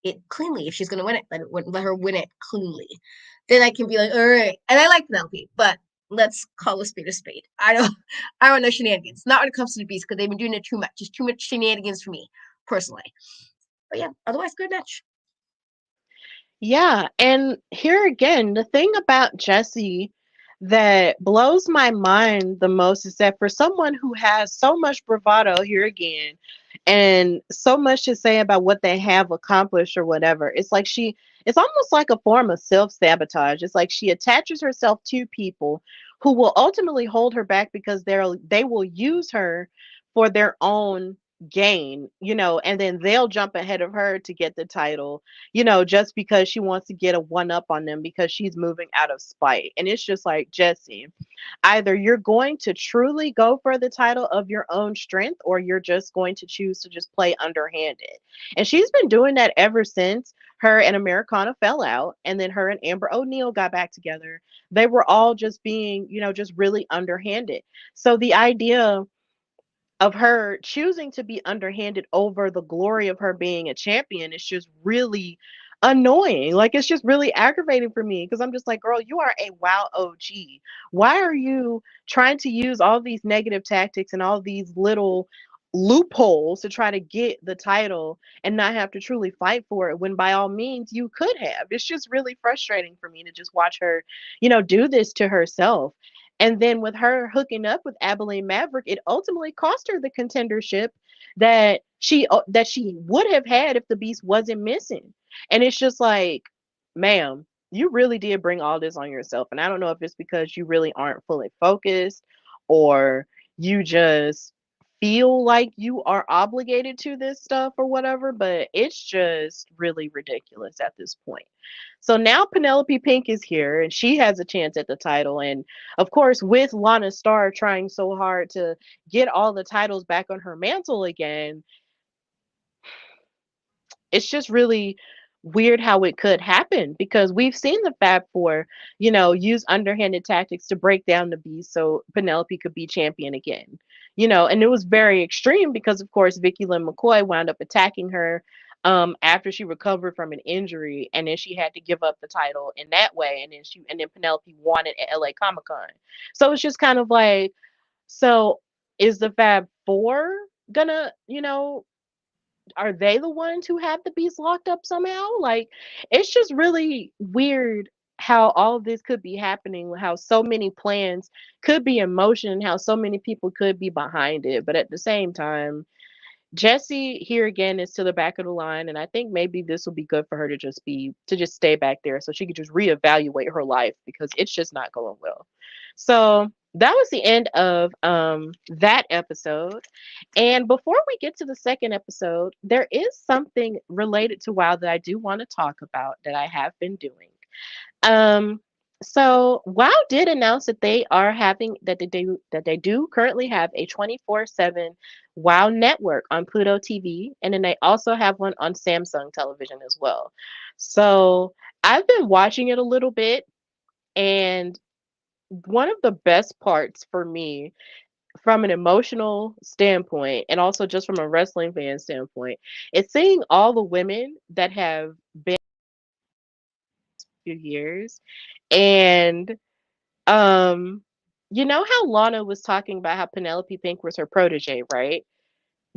C: it cleanly. If she's going to win it, let her win it cleanly. Then I can be like, all right. And I like Penelope, but let's call a spade a spade. I don't know shenanigans. Not when it comes to the Beast, because they've been doing it too much. Just too much shenanigans for me personally. But yeah, otherwise, good match.
A: Yeah, and here again, the thing about Jessie that blows my mind the most is that for someone who has so much bravado here again and so much to say about what they have accomplished or whatever, it's almost like a form of self-sabotage. It's like she attaches herself to people who will ultimately hold her back because they will use her for their own gain, and then they'll jump ahead of her to get the title, just because she wants to get a one up on them because she's moving out of spite. And it's just like, Jesse, either you're going to truly go for the title of your own strength or you're just going to choose to just play underhanded. And she's been doing that ever since her and Americana fell out and then her and Amber O'Neal got back together. They were all just being, just really underhanded. So the idea of her choosing to be underhanded over the glory of her being a champion is just really annoying. Like, it's just really aggravating for me because I'm just like, girl, you are a WoW OG. Why are you trying to use all these negative tactics and all these little loopholes to try to get the title and not have to truly fight for it when by all means you could have? It's just really frustrating for me to just watch her, do this to herself. And then with her hooking up with Abilene Maverick, it ultimately cost her the contendership that she would have had if the Beast wasn't missing. And it's just like, ma'am, you really did bring all this on yourself. And I don't know if it's because you really aren't fully focused or you just feel like you are obligated to this stuff or whatever, but it's just really ridiculous at this point. So now Penelope Pink is here and she has a chance at the title. And of course, with Lana Starr trying so hard to get all the titles back on her mantle again, it's just really weird how it could happen because we've seen the Fab Four, use underhanded tactics to break down the Beast so Penelope could be champion again. And it was very extreme because, of course, Vicky Lynn McCoy wound up attacking her after she recovered from an injury, and then she had to give up the title in that way, and then Penelope won it at LA Comic Con. So it's just kind of like, so is the Fab Four gonna, are they the ones who have the Beast locked up somehow? Like, it's just really weird how all of this could be happening, how so many plans could be in motion, how so many people could be behind it. But at the same time, Jessie here again is to the back of the line, and I think maybe this will be good for her to just stay back there so she could just reevaluate her life because it's just not going well. So that was the end of that episode. And before we get to the second episode, there is something related to WoW that I do want to talk about that I have been doing. Um, so WoW did announce that they do currently have a 24/7 WoW network on Pluto TV, and then they also have one on Samsung television as well. So I've been watching it a little bit, and one of the best parts for me from an emotional standpoint and also just from a wrestling fan standpoint is seeing all the women that have been a few years. And you know how Lana was talking about how Penelope Pink was her protege, right?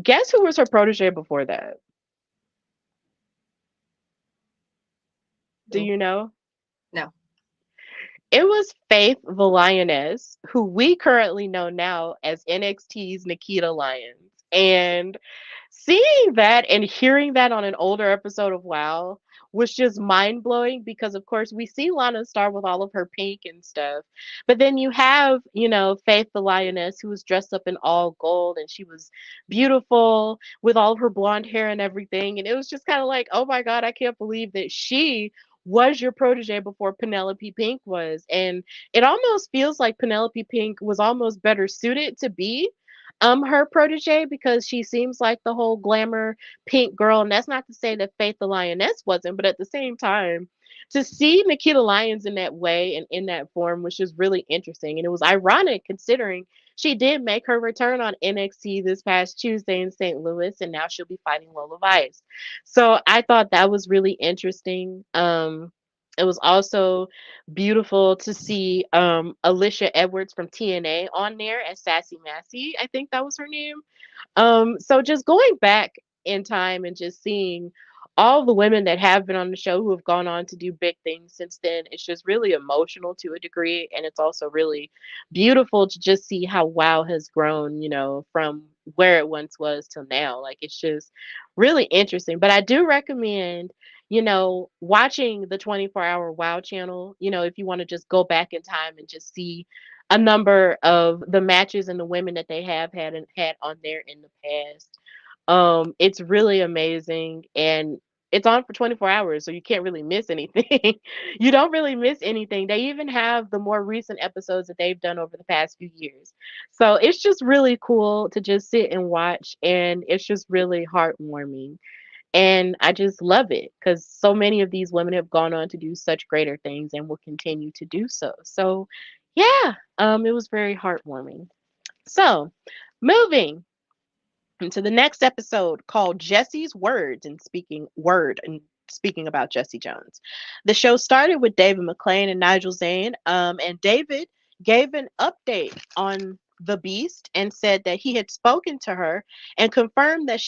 A: Guess who was her protege before that? Do
C: Who?
A: you know?
C: No.
A: It was Faith the Lioness, who we currently know now as NXT's Nikita Lyons. And seeing that and hearing that on an older episode of WoW was just mind blowing because, of course, we see Lana Star with all of her pink and stuff. But then you have, Faith the Lioness, who was dressed up in all gold and she was beautiful with all of her blonde hair and everything. And it was just kind of like, oh my God, I can't believe that she was your protege before Penelope Pink was. And it almost feels like Penelope Pink was almost better suited to be her protege because she seems like the whole glamour pink girl. And that's not to say that Faith the Lioness wasn't, but at the same time, to see Nikita Lyons in that way and in that form was just really interesting. And it was ironic considering she did make her return on NXT this past Tuesday in St. Louis, and now she'll be fighting Lola Vice. So I thought that was really interesting. It was also beautiful to see Alicia Edwards from TNA on there as Sassy Massey. I think that was her name. So just going back in time and just seeing all the women that have been on the show who have gone on to do big things since then. It's just really emotional to a degree, and it's also really beautiful to just see how WoW has grown, from where it once was till now. Like, it's just really interesting. But I do recommend, watching the 24-hour WoW channel, if you want to just go back in time and just see a number of the matches and the women that they have had on there in the past. It's really amazing, and it's on for 24 hours, so you can't really miss anything. You don't really miss anything. They even have the more recent episodes that they've done over the past few years. So it's just really cool to just sit and watch, and it's just really heartwarming. And I just love it because so many of these women have gone on to do such greater things and will continue to do so. So, yeah, it was very heartwarming. So, moving into the next episode called Jesse's Speaking about Jessie Jones. The show started with David McLane and Nigel Zane, and David gave an update on the Beast and said that he had spoken to her and she confirmed that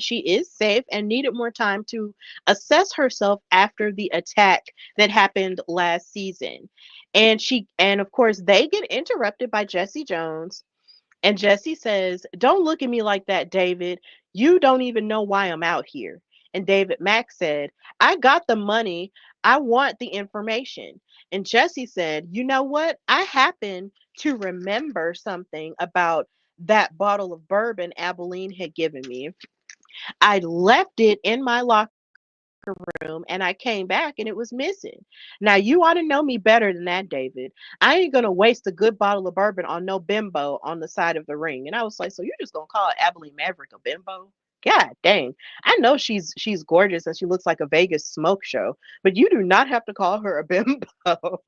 A: she is safe and needed more time to assess herself after the attack that happened last season. And of course they get interrupted by Jessie Jones, and Jesse says, "Don't look at me like that, David. You don't even know why I'm out here." And David Mack said, "I got the money. I want the information." And Jesse said, "You know what? I happen to remember something about that bottle of bourbon Abilene had given me. I left it in my locker room and I came back and it was missing. Now, you ought to know me better than that, David. I ain't going to waste a good bottle of bourbon on no bimbo on the side of the ring." And I was like, "So you're just going to call Abilene Maverick a bimbo? God dang. I know she's gorgeous and she looks like a Vegas smoke show, but you do not have to call her a bimbo."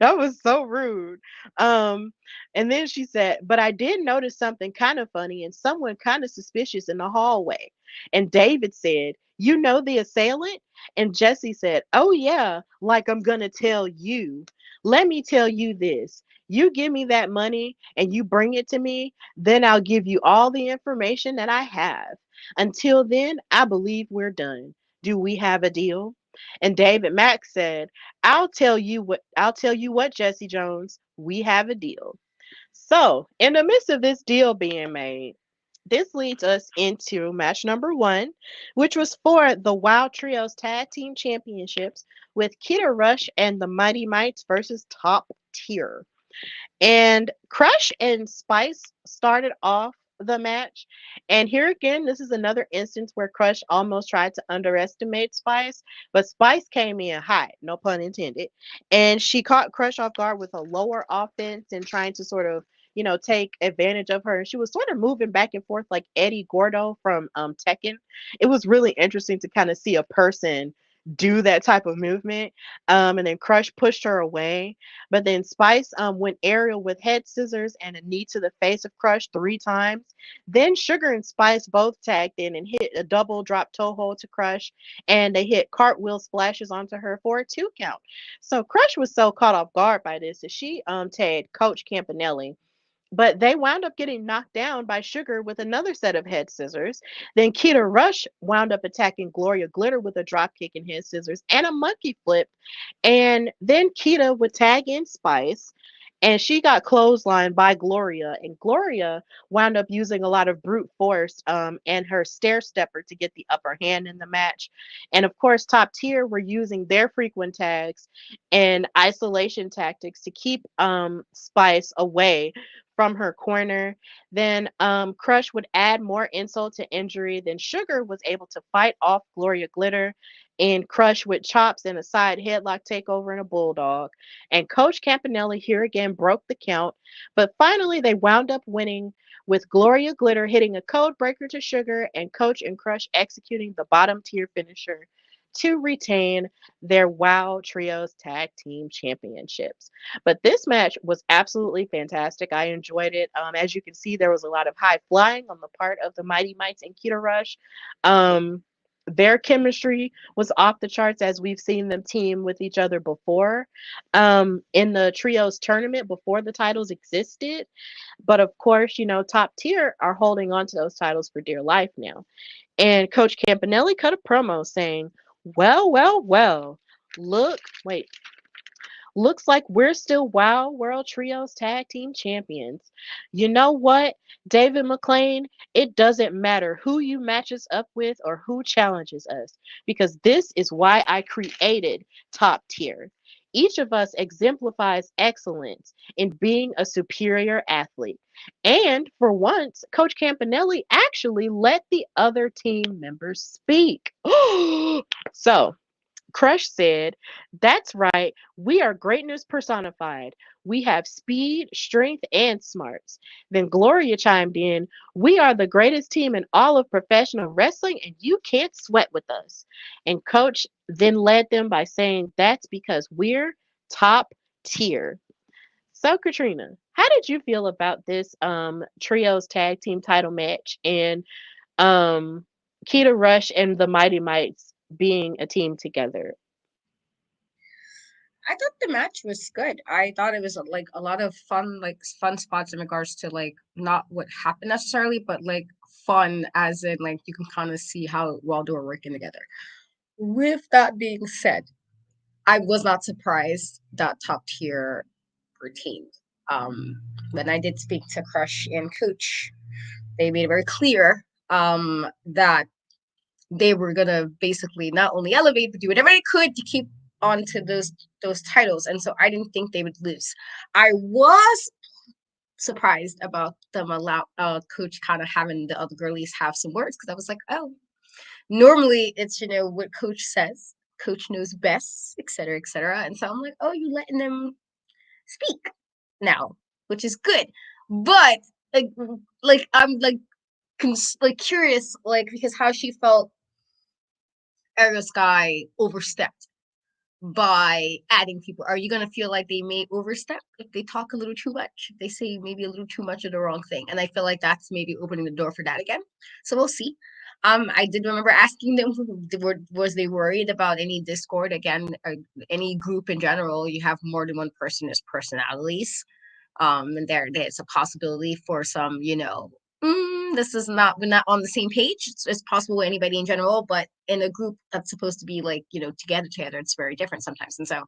A: That was so rude. Um, and then she said, "But I did notice something kind of funny and someone kind of suspicious in the hallway." And David said, "You know the assailant?" And Jesse said, "Oh, yeah, like I'm going to tell you. Let me tell you this. You give me that money and you bring it to me, then I'll give you all the information that I have. Until then, I believe we're done. Do we have a deal?" And David Mack said, I'll tell you what, Jesse Jones, we have a deal." So, in the midst of this deal being made, this leads us into match number one, which was for the Wild Trios Tag Team Championships with Keta Rush and the Mighty Mites versus Top Tier. And Crush and Spice started off the match. And here again, this is another instance where Crush almost tried to underestimate Spice, but Spice came in hot, no pun intended. And she caught Crush off guard with a lower offense and trying to sort of, take advantage of her. And she was sort of moving back and forth like Eddie Gordo from Tekken. It was really interesting to kind of see a person do that type of movement. And then Crush pushed her away. But then Spice went aerial with head scissors and a knee to the face of Crush 3 times. Then Sugar and Spice both tagged in and hit a double drop toe hold to Crush, and they hit cartwheel splashes onto her for a 2 count. So Crush was so caught off guard by this that she tagged Coach Campanelli, but they wound up getting knocked down by Sugar with another set of head scissors. Then Keta Rush wound up attacking Gloria Glitter with a drop kick and head scissors and a monkey flip. And then Keta would tag in Spice, and she got clotheslined by Gloria. And Gloria wound up using a lot of brute force and her stair stepper to get the upper hand in the match. And of course, Top Tier were using their frequent tags and isolation tactics to keep Spice away from her corner. Then Crush would add more insult to injury. Then Sugar was able to fight off Gloria Glitter and Crush with chops and a side headlock takeover and a bulldog. And Coach Campanelli here again broke the count, but finally they wound up winning with Gloria Glitter hitting a code breaker to Sugar and Coach and Crush executing the bottom tier finisher to retain their WOW Trios Tag Team Championships. But this match was absolutely fantastic. I enjoyed it. As you can see, there was a lot of high flying on the part of the Mighty Mites and Keta Rush. Their chemistry was off the charts as we've seen them team with each other before in the trios tournament before the titles existed. But of course, Top Tier are holding on to those titles for dear life now. And Coach Campanelli cut a promo saying, well, well, well, look, wait, looks like we're still WOW World Trios Tag Team Champions. You know what, David McLane? It doesn't matter who you match us up with or who challenges us, because this is why I created Top Tier. Each of us exemplifies excellence in being a superior athlete. And for once, Coach Campanelli actually let the other team members speak. So, Crush said, that's right, we are greatness personified. We have speed, strength, and smarts. Then Gloria chimed in, we are the greatest team in all of professional wrestling, and you can't sweat with us. And Coach then led them by saying, that's because we're top tier. So, Katrina, how did you feel about this trios tag team title match and um, Keita Rush and the Mighty Mites being a team together?
C: I thought the match was good. I thought it was like a lot of fun, like fun spots in regards to like not what happened necessarily, but like fun as in like you can kind of see how well they were working together. With that being said, I was not surprised that top tier retained. When I did speak to Crush and Coach, they made it very clear that they were gonna basically not only elevate but do whatever they could to keep on to those titles. And so I didn't think they would lose. I was surprised about them allow Coach kind of having the other girlies have some words, because I was like, oh, normally it's what Coach says. Coach knows best, etc., etc. And so I'm like, oh, you letting them speak now, which is good. But I'm like curious, like, because how she felt Ariel Sky overstepped by adding people. Are you gonna feel like they may overstep if they talk a little too much? If they say maybe a little too much of the wrong thing? And I feel like that's maybe opening the door for that again. So we'll see. I did remember asking them, was they worried about any discord again, or any group in general? You have more than one person as personalities, and there's a possibility for some, this is not, we're not on the same page. It's possible with anybody in general, but in a group that's supposed to be like, together, it's very different sometimes. And so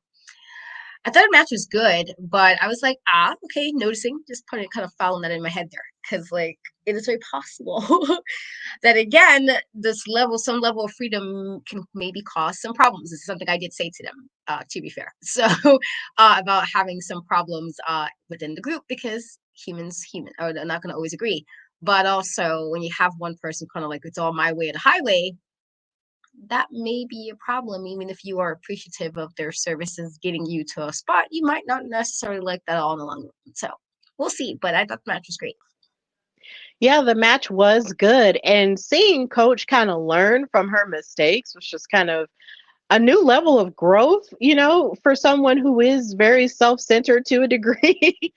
C: I thought the match was good, but I was like, okay, noticing, just putting kind of following that in my head there. Because like it is very possible that again, some level of freedom can maybe cause some problems. This is something I did say to them, to be fair. So about having some problems within the group, because humans are not going to always agree. But also when you have one person kind of like, it's all my way or the highway, that may be a problem. Even if you are appreciative of their services getting you to a spot, you might not necessarily like that all in the long run. So we'll see. But I thought the match was great.
A: Yeah, the match was good. And seeing Coach kind of learn from her mistakes was just kind of a new level of growth, for someone who is very self-centered to a degree.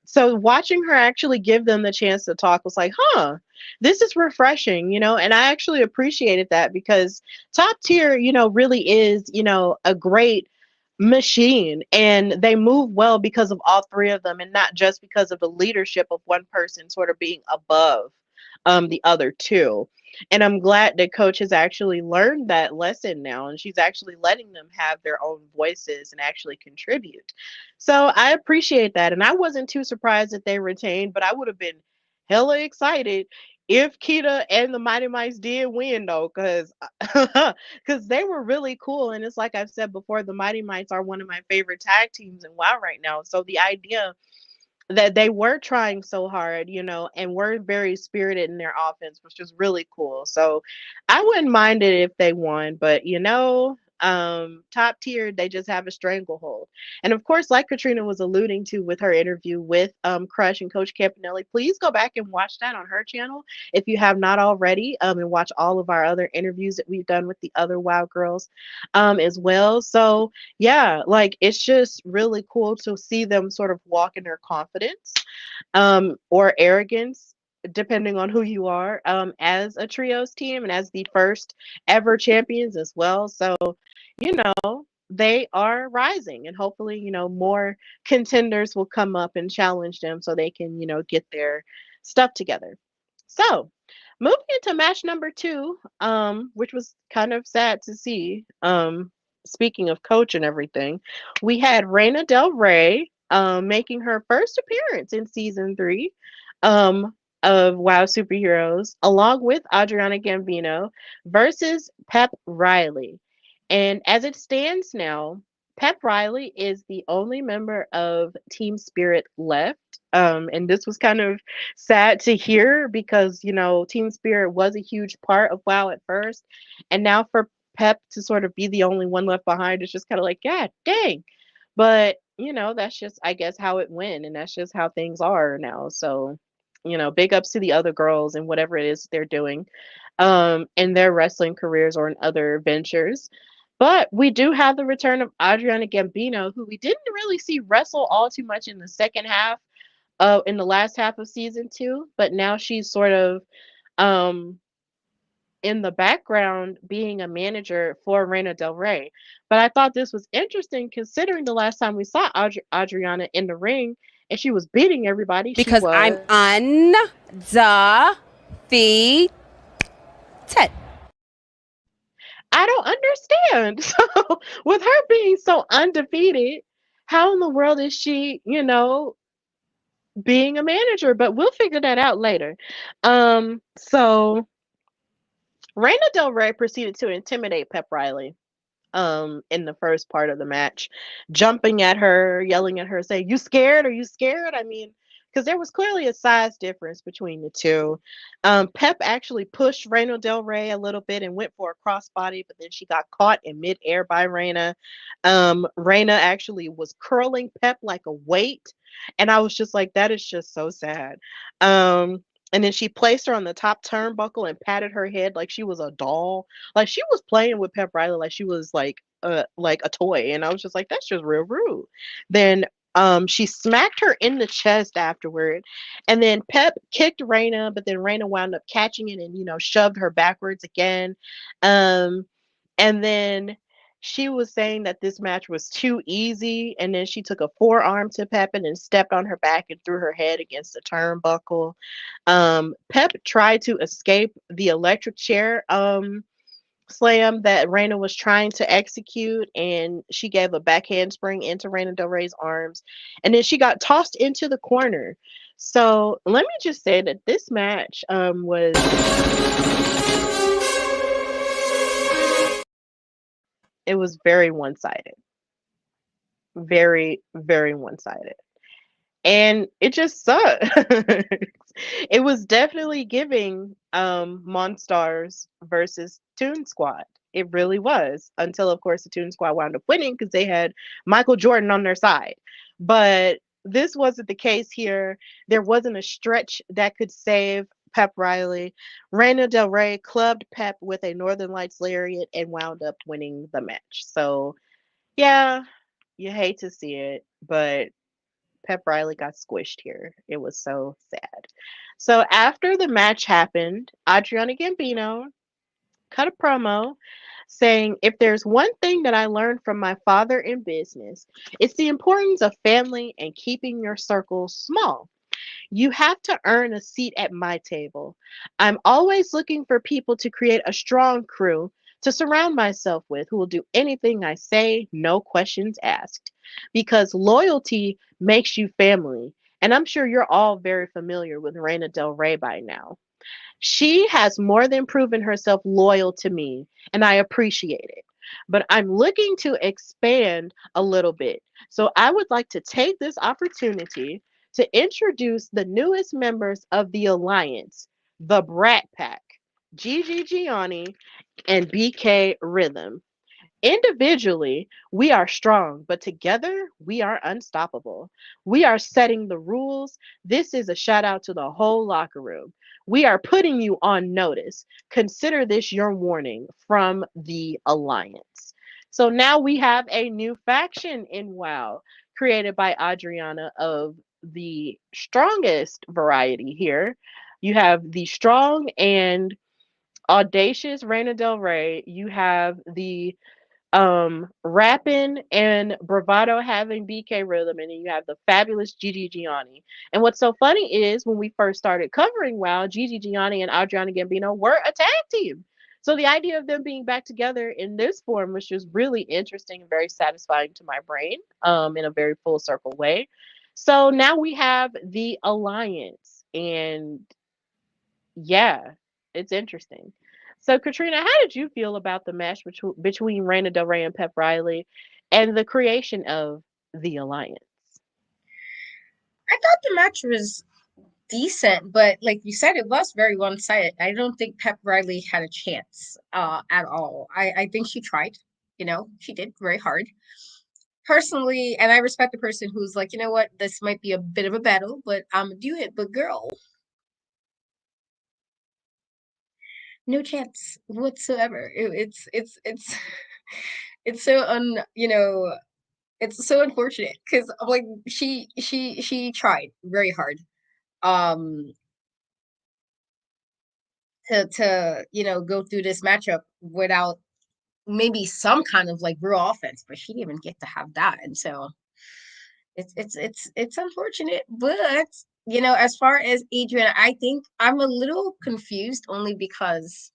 A: So watching her actually give them the chance to talk was like, huh, this is refreshing, and I actually appreciated that because top tier, really is, a great machine, and they move well because of all three of them and not just because of the leadership of one person sort of being above the other two. And I'm glad that Coach has actually learned that lesson now, and she's actually letting them have their own voices and actually contribute. So I appreciate that. And I wasn't too surprised that they retained, but I would have been hella excited if Keta and the Mighty Mice did win, though, because they were really cool. And it's like I've said before, the Mighty Mites are one of my favorite tag teams in WoW right now. So the idea that they were trying so hard, and were very spirited in their offense, which was really cool. So I wouldn't mind it if they won, but top tier, they just have a stranglehold. And of course, like Katrina was alluding to with her interview with Crush and Coach Campanelli, please go back and watch that on her channel if you have not already, and watch all of our other interviews that we've done with the other WoW girls as well. So yeah, like it's just really cool to see them sort of walk in their confidence or arrogance, depending on who you are, as a trios team and as the first ever champions as well. So, they are rising, and hopefully, more contenders will come up and challenge them so they can, get their stuff together. So, Moving into match number two, which was kind of sad to see. Speaking of coach and everything, we had Reina Del Rey making her first appearance in season three of WoW Superheroes, along with Adriana Gambino versus Pep Riley. And as it stands now, Pep Riley is the only member of Team Spirit left. And this was kind of sad to hear because, Team Spirit was a huge part of WoW at first. And now for Pep to sort of be the only one left behind, it's just kind of like, yeah, dang. But, that's just, I guess, how it went. And that's just how things are now. So, big ups to the other girls and whatever it is they're doing in their wrestling careers or in other ventures. But we do have the return of Adriana Gambino, who we didn't really see wrestle all too much in the second half in the last half of season two, but now she's sort of um in the background being a manager for Reina Del Rey. But I thought this was interesting considering the last time we saw Adriana in the ring and she was beating everybody.
D: Because I'm undefeated.
A: I don't understand. So with her being so undefeated, how in the world is she, being a manager? But we'll figure that out later. So Reina Del Rey proceeded to intimidate Pep Riley in the first part of the match, jumping at her, yelling at her, saying, "You scared? Are you scared?" I mean, because there was clearly a size difference between the two. Pep actually pushed Reina Del Rey a little bit and went for a crossbody, but then she got caught in midair by Reina. Reina actually was curling Pep like a weight, and I was just like, that is just so sad. And then she placed her on the top turnbuckle and patted her head like she was a doll. Like she was playing with Pep Riley like she was like a toy. And I was just like, that's just real rude. Then she smacked her in the chest afterward. And then Pep kicked Reina, but then Reina wound up catching it and, shoved her backwards again. And then she was saying that this match was too easy. And then she took a forearm to Pep and then stepped on her back and threw her head against the turnbuckle. Pep tried to escape the electric chair slam that Reina was trying to execute, and she gave a back handspring into Reina Del Rey's arms. And then she got tossed into the corner. So let me just say that this match was it was very one-sided. Very, very one-sided. And it just sucks. It was definitely giving Monstars versus Toon Squad. It really was. Until, of course, the Toon Squad wound up winning because they had Michael Jordan on their side. But this wasn't the case here. There wasn't a stretch that could save Pep Riley. Reina Del Rey clubbed Pep with a Northern Lights lariat and wound up winning the match. So, yeah, you hate to see it, but Pep Riley got squished here. It was so sad. So after the match happened, Adriana Gambino cut a promo saying, "If there's one thing that I learned from my father in business, it's the importance of family and keeping your circle small. You have to earn a seat at my table. I'm always looking for people to create a strong crew to surround myself with who will do anything I say, no questions asked. Because loyalty makes you family. And I'm sure you're all very familiar with Reina Del Rey by now. She has more than proven herself loyal to me, and I appreciate it. But I'm looking to expand a little bit. So I would like to take this opportunity to introduce the newest members of the Alliance, the Brat Pack, Gigi Gianni and BK Rhythm. Individually, we are strong, but together we are unstoppable. We are setting the rules. This is a shout out to the whole locker room. We are putting you on notice. Consider this your warning from the Alliance." So now we have a new faction in WoW created by Adriana of the strongest variety here. You have the strong and audacious Reina Del Rey. You have the rapping and bravado having BK Rhythm, and then you have the fabulous Gigi Gianni. And what's so funny is when we first started covering WoW, Gigi Gianni and Adriana Gambino were a tag team. So the idea of them being back together in this form was just really interesting and very satisfying to my brain, in a very full circle way. So now we have the alliance, and yeah, it's interesting. So, Katrina, how did you feel about the match between Reina Del Rey and Pep Riley and the creation of the alliance?
C: I thought the match was decent, but like you said, it was very one sided. I don't think Pep Riley had a chance at all. I think she tried, she did very hard. Personally, and I respect the person who's like, you know what, this might be a bit of a battle, but I'm gonna do it. But girl, no chance whatsoever. It's it's so it's so unfortunate because like she tried very hard um to go through this matchup without maybe some kind of like real offense, but she didn't even get to have that, and so it's unfortunate. But as far as Adrian, I think I'm a little confused only because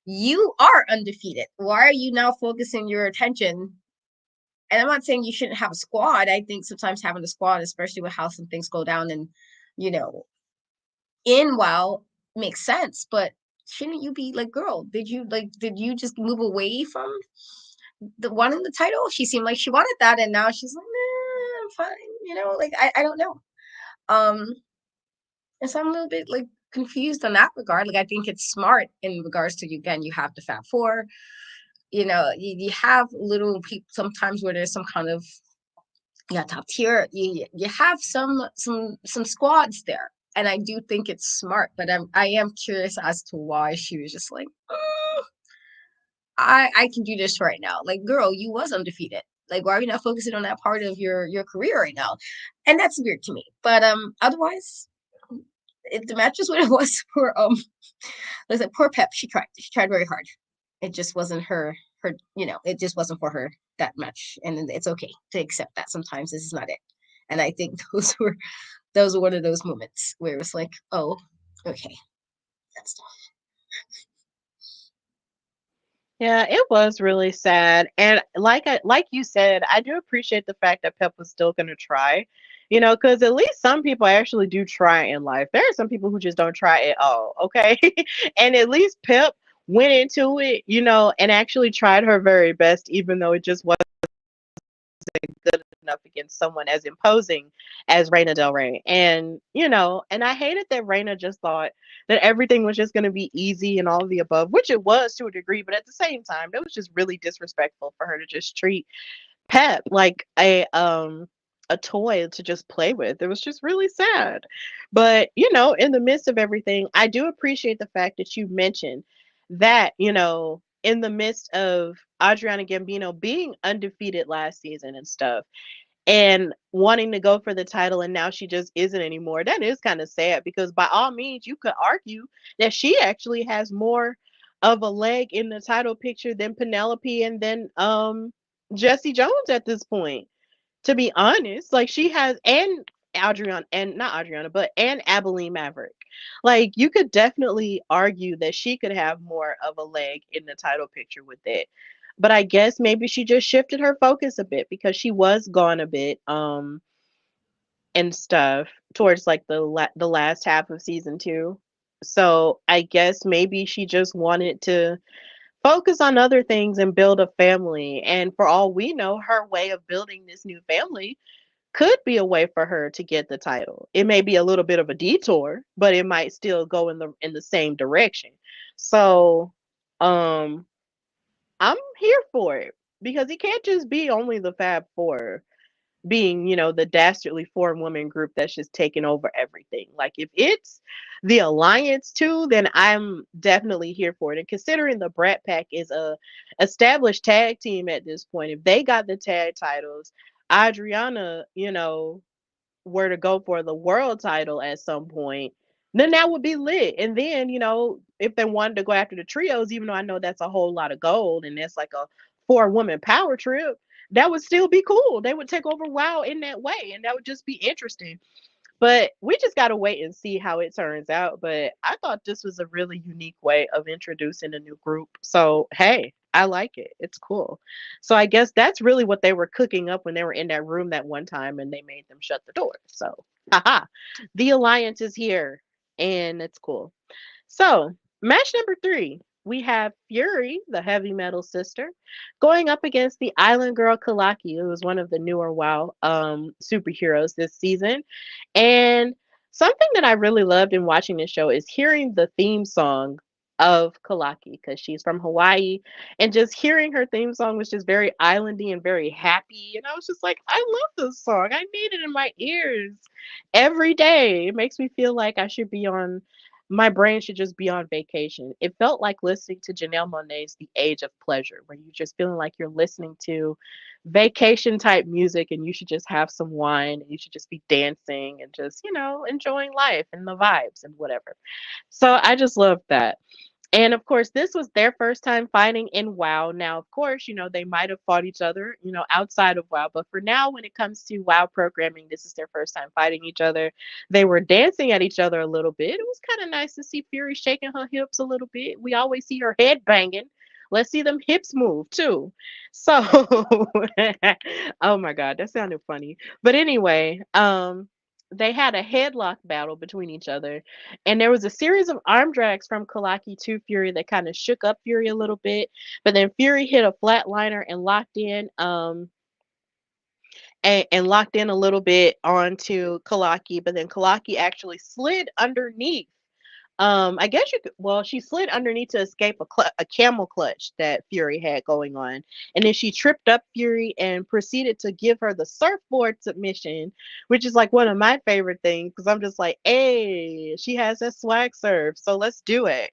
C: you are undefeated. Why are you now focusing your attention? And I'm not saying you shouldn't have a squad. I think sometimes having a squad, especially with how some things go down and you know in WoW, makes sense. But shouldn't you be like, girl, did you just move away from the wanting the title? She seemed like she wanted that, and now she's like, nah, I'm fine. Like I don't know. Um, and so I'm a little bit like confused on that regard. Like I think it's smart in regards to, again, you have the Fab Four. You have little people sometimes where there's some kind of, yeah, top tier. You have some squads there, and I do think it's smart. But I am curious as to why she was just like, I can do this right now. Like, girl, you was undefeated. Like, why are you not focusing on that part of your career right now? And that's weird to me. But otherwise, the match is what it was for like I said, poor Pep. She tried very hard. It just wasn't her. It just wasn't for her, that match, and it's okay to accept that sometimes this is not it. And I think those were one of those moments where it was like, oh, okay, that's tough.
A: Yeah, it was really sad. And like you said, I do appreciate the fact that Pep was still gonna try. Because at least some people actually do try in life. There are some people who just don't try at all, okay? And at least Pep went into it, and actually tried her very best, even though it just wasn't good enough against someone as imposing as Reina Del Rey. And I hated that Reina just thought that everything was just going to be easy and all of the above, which it was to a degree, but at the same time, it was just really disrespectful for her to just treat Pep like a toy to just play with. It was just really sad. But, in the midst of everything, I do appreciate the fact that you mentioned that, in the midst of Adriana Gambino being undefeated last season and stuff, and wanting to go for the title, and now she just isn't anymore. That is kind of sad because by all means you could argue that she actually has more of a leg in the title picture than Penelope and then Jessie Jones at this point, to be honest. Like she has, and Adriana, and not Adriana, but and Abilene Maverick. Like you could definitely argue that she could have more of a leg in the title picture with it. But I guess maybe she just shifted her focus a bit because she was gone a bit and stuff towards like the last half of season 2. So I guess maybe she just wanted to focus on other things and build a family. And for all we know, her way of building this new family could be a way for her to get the title. It may be a little bit of a detour, but it might still go in the same direction. So, um I'm here for it because it can't just be only the Fab Four being, the dastardly four woman group that's just taking over everything. Like if it's the alliance too, then I'm definitely here for it. And considering the Brat Pack is a established tag team at this point, if they got the tag titles, Adriana, were to go for the world title at some point, then that would be lit. And then, if they wanted to go after the trios, even though I know that's a whole lot of gold and that's like a for a woman power trip, that would still be cool. They would take over WoW in that way, and that would just be interesting. But we just got to wait and see how it turns out. But I thought this was a really unique way of introducing a new group. So, hey, I like it. It's cool. So, I guess that's really what they were cooking up when they were in that room that one time and they made them shut the door. So, haha, the alliance is here and it's cool. So, match number three, we have Fury, the heavy metal sister, going up against the Island Girl Kalaki, who is one of the newer WoW superheroes this season. And something that I really loved in watching this show is hearing the theme song of Kalaki because she's from Hawaii, and just hearing her theme song was just very islandy and very happy. And I was just like, I love this song. I need it in my ears every day. It makes me feel like I should be on my brain should just be on vacation. It felt like listening to Janelle Monáe's The Age of Pleasure, where you're just feeling like you're listening to vacation type music and you should just have some wine and you should just be dancing and just, enjoying life and the vibes and whatever. So I just love that. And of course, this was their first time fighting in WoW. Now, of course, they might have fought each other, outside of WoW. But for now, when it comes to WoW programming, this is their first time fighting each other. They were dancing at each other a little bit. It was kind of nice to see Fury shaking her hips a little bit. We always see her head banging. Let's see them hips move too. So, oh my God, that sounded funny. But anyway, they had a headlock battle between each other, and there was a series of arm drags from Kalaki to Fury that kind of shook up Fury a little bit. But then Fury hit a flatliner and locked in, and locked in a little bit onto Kalaki. But then Kalaki actually slid underneath, I guess you could. Well, she slid underneath to escape a camel clutch that Fury had going on, and then she tripped up Fury and proceeded to give her the surfboard submission, which is like one of my favorite things because I'm just like, hey, she has that swag surf, so let's do it.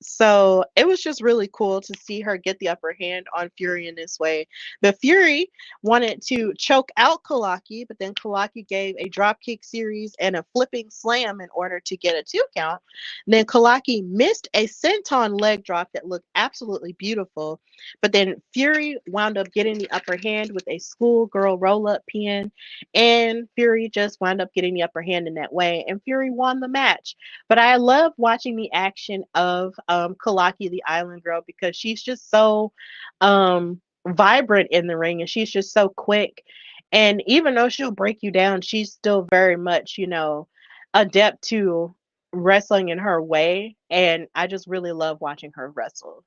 A: So it was just really cool to see her get the upper hand on Fury in this way. But Fury wanted to choke out Kalaki, but then Kalaki gave a dropkick series and a flipping slam in order to get a two count. Then Kalaki missed a senton leg drop that looked absolutely beautiful, but then Fury wound up getting the upper hand with a schoolgirl roll up pin, and Fury just wound up getting the upper hand in that way, and Fury won the match. But I love watching the action of Kalaki, the Island Girl, because she's just so vibrant in the ring, and she's just so quick. And even though she'll break you down, she's still very much, adept to wrestling in her way. And I just really love watching her wrestle,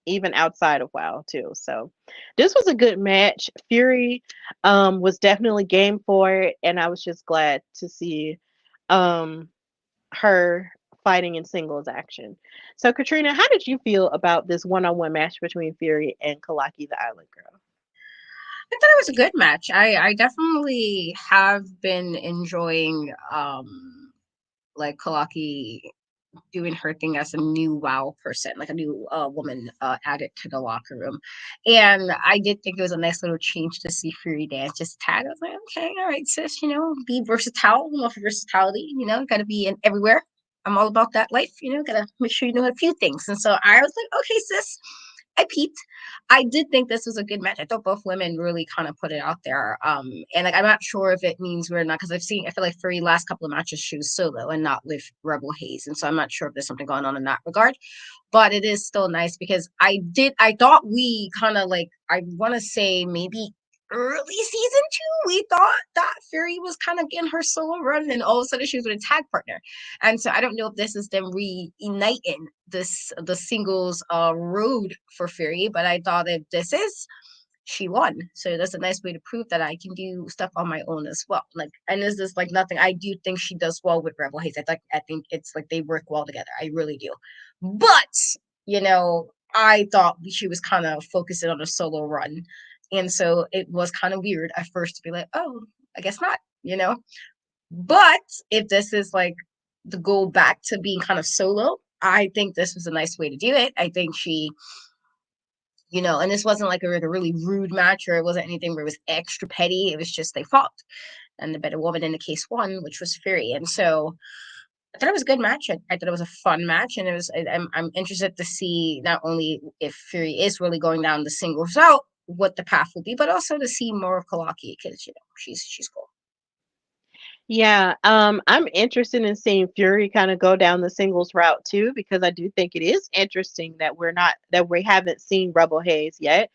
A: even outside of WoW too. So this was a good match. Fury was definitely game for it, and I was just glad to see um her fighting in singles action. So Katrina, how did you feel about this one-on-one match between Fury and Kalaki the Island Girl?
C: I thought it was a good match. I definitely have been enjoying like Kalaki doing her thing as a new WoW person, like a new woman added to the locker room. And I did think it was a nice little change to see Fury dance just tag. I was like, okay, all right, sis, be versatile. Love versatility, gotta be in everywhere. I'm all about that life, gotta make sure you know a few things. And so I was like, okay, sis, I peeped. I did think this was a good match. I thought both women really kind of put it out there. And like I'm not sure if it means we're not because I feel like Fury last couple of matches she was solo and not with Rebel Haze. And so I'm not sure if there's something going on in that regard. But it is still nice because I thought we kind of like I want to say maybe early season 2, we thought that Fury was kind of getting her solo run, and all of a sudden she was with a tag partner. And so I don't know if this is them reuniting the singles road for Fury, but I thought if this is, she won. So that's a nice way to prove that I can do stuff on my own as well. Like, and this is like nothing. I do think she does well with Rebel Haze. I think it's like they work well together. I really do. But I thought she was kind of focusing on a solo run. And so it was kind of weird at first to be like, oh, I guess not. But if this is like the goal back to being kind of solo, I think this was a nice way to do it. I think she, and this wasn't like a really rude match, or it wasn't anything where it was extra petty. It was just they fought. And the better woman in the case won, which was Fury. And so I thought it was a good match. I thought it was a fun match, and I'm interested to see not only if Fury is really going down the singles route, what the path will be, but also to see more of Kalaki because she's cool.
A: Yeah, I'm interested in seeing Fury kind of go down the singles route too, because I do think it is interesting that we haven't seen Rebel Hayes yet.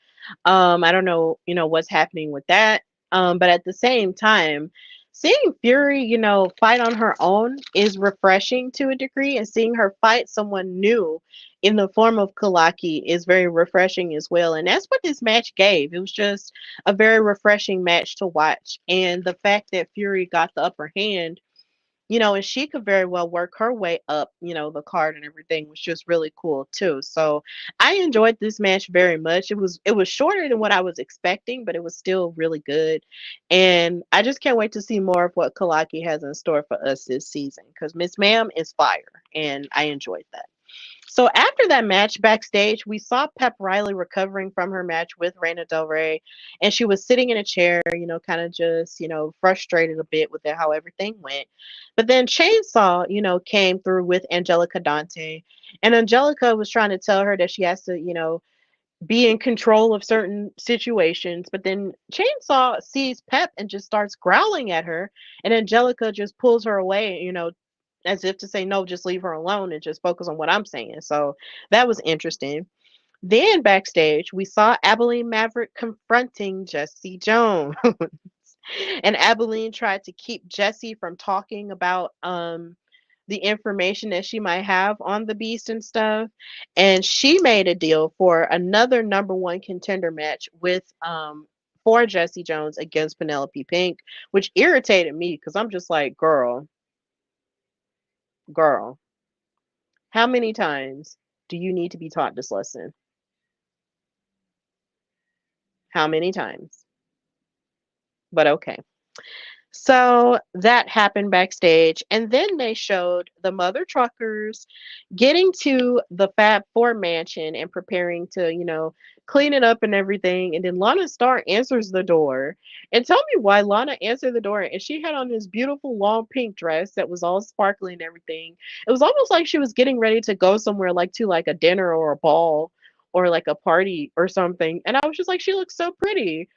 A: I don't know, what's happening with that. But at the same time, seeing Fury, fight on her own is refreshing to a degree, and seeing her fight someone new in the form of Kalaki is very refreshing as well. And that's what this match gave. It was just a very refreshing match to watch. And the fact that Fury got the upper hand, and she could very well work her way up, the card and everything was just really cool too. So I enjoyed this match very much. It was shorter than what I was expecting, but it was still really good. And I just can't wait to see more of what Kalaki has in store for us this season because Miss Ma'am is fire and I enjoyed that. So after that match backstage, we saw Pep Riley recovering from her match with Reina Del Rey, and she was sitting in a chair, kind of just, frustrated a bit with how everything went. But then Chainsaw, came through with Angelica Dante, and Angelica was trying to tell her that she has to, be in control of certain situations. But then Chainsaw sees Pep and just starts growling at her, and Angelica just pulls her away, as if to say, no, just leave her alone and just focus on what I'm saying. So that was interesting. Then backstage, we saw Abilene Maverick confronting Jessie Jones. And Abilene tried to keep Jessie from talking about the information that she might have on the beast and stuff. And she made a deal for another number one contender match with for Jessie Jones against Penelope Pink, which irritated me because I'm just like, girl, how many times do you need to be taught this lesson? How many times? But okay. So that happened backstage. And then they showed the mother truckers getting to the Fab Four mansion and preparing to, clean it up and everything. And then Lana Star answers the door. And tell me why Lana answered the door. And she had on this beautiful long pink dress that was all sparkly and everything. It was almost like she was getting ready to go somewhere, like to like a dinner or a ball or like a party or something. And I was just like, she looks so pretty.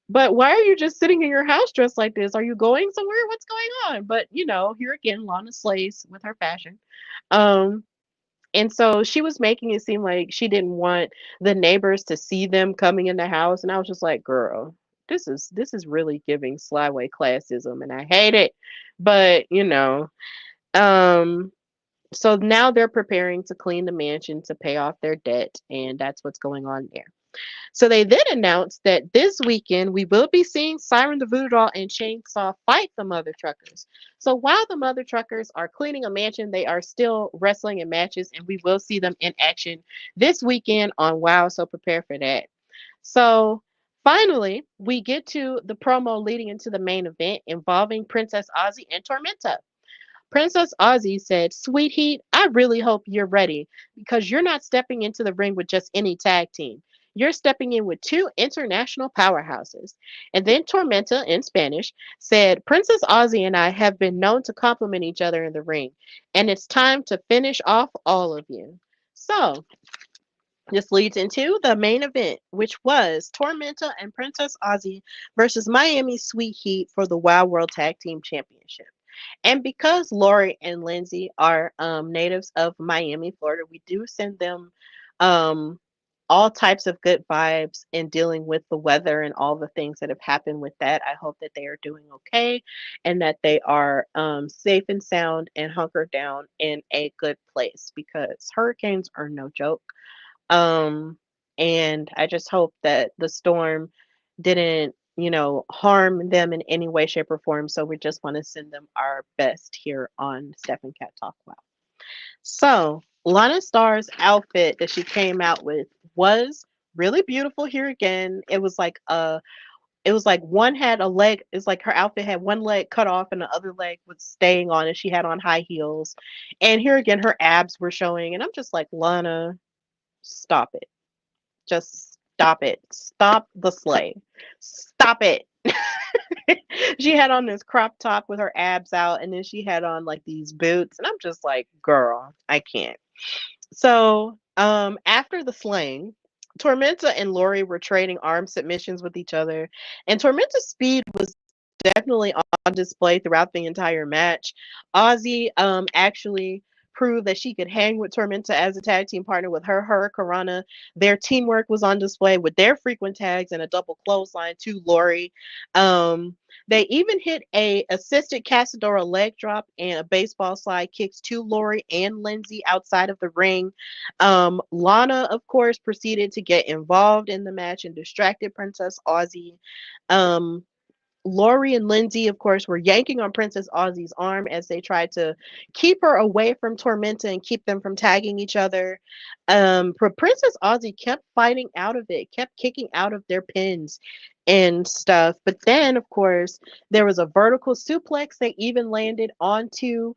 A: But why are you just sitting in your house dressed like this? Are you going somewhere? What's going on? But here again, Lana slays with her fashion. Um, and so she was making it seem like she didn't want the neighbors to see them coming in the house. And I was just like, girl, this is really giving slyway classism, and I hate it. But um, so now they're preparing to clean the mansion to pay off their debt, and that's what's going on there. So they then announced that this weekend we will be seeing Siren the Voodoo Doll and Chainsaw fight the Mother Truckers. So while the Mother Truckers are cleaning a mansion, they are still wrestling in matches, and we will see them in action this weekend on WOW. So prepare for that. So finally, we get to the promo leading into the main event involving Princess Aussie and Tormenta. Princess Aussie said, Sweet Heat, I really hope you're ready because you're not stepping into the ring with just any tag team. You're stepping in with two international powerhouses. And then Tormenta, in Spanish, said, Princess Aussie and I have been known to compliment each other in the ring, and it's time to finish off all of you. So, this leads into the main event, which was Tormenta and Princess Aussie versus Miami Sweet Heat for the WoW World Tag Team Championship. And because Laurie and Lindsey are natives of Miami, Florida, we do send them um, all types of good vibes in dealing with the weather and all the things that have happened with that. I hope that they are doing okay and that they are safe and sound and hunkered down in a good place because hurricanes are no joke. Um, and I just hope that the storm didn't, harm them in any way, shape, or form. So we just want to send them our best here on Steph and Cat Talk Wow. So Lana Starr's outfit that she came out with was really beautiful here again. It was like one had a leg, it's like her outfit had one leg cut off and the other leg was staying on and she had on high heels. And here again her abs were showing and I'm just like, Lana, stop it. Just stop it. Stop the slay. Stop it. She had on this crop top with her abs out, and then she had on like these boots, and I'm just like, girl, I can't. So, after the slaying, Tormenta and Laurie were trading arm submissions with each other, and Tormenta's speed was definitely on display throughout the entire match. Aussie actually proved that she could hang with Tormenta as a tag team partner with her Karana. Their teamwork was on display with their frequent tags and a double clothesline to Laurie. They even hit a assisted Casadora leg drop and a baseball slide kicks to Laurie and Lindsey outside of the ring. Lana, of course, proceeded to get involved in the match and distracted Princess Aussie. Um, Laurie and Lindsey, of course, were yanking on Princess Aussie's arm as they tried to keep her away from Tormenta and keep them from tagging each other. But Princess Aussie kept fighting out of it, kept kicking out of their pins and stuff. But then, of course, there was a vertical suplex that even landed onto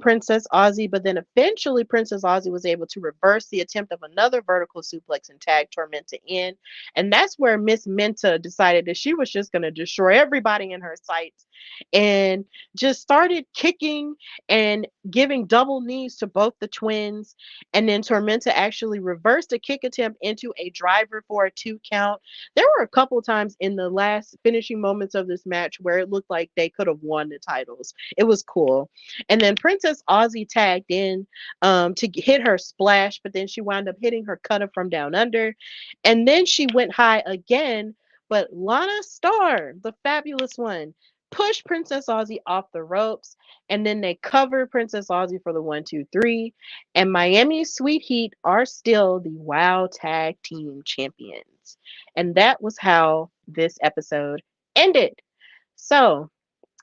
A: Princess Aussie. But then eventually, Princess Aussie was able to reverse the attempt of another vertical suplex and tag Tormenta in. And that's where Miss Menta decided that she was just going to destroy everybody in her sights and just started kicking and giving double knees to both the twins. And then Tormenta actually reversed a kick attempt into a driver for a 2 count. There were a couple times in the last finishing moments of this match where it looked like they could have won the titles. It was cool. And then Princess Aussie tagged in to hit her splash, but then she wound up hitting her cutter from down under. And then she went high again, but Lana Starr, the fabulous one, pushed Princess Aussie off the ropes, and then they covered Princess Aussie for the 1, 2, 3. And Miami Sweet Heat are still the WOW Tag Team Champions. And that was how this episode ended. So,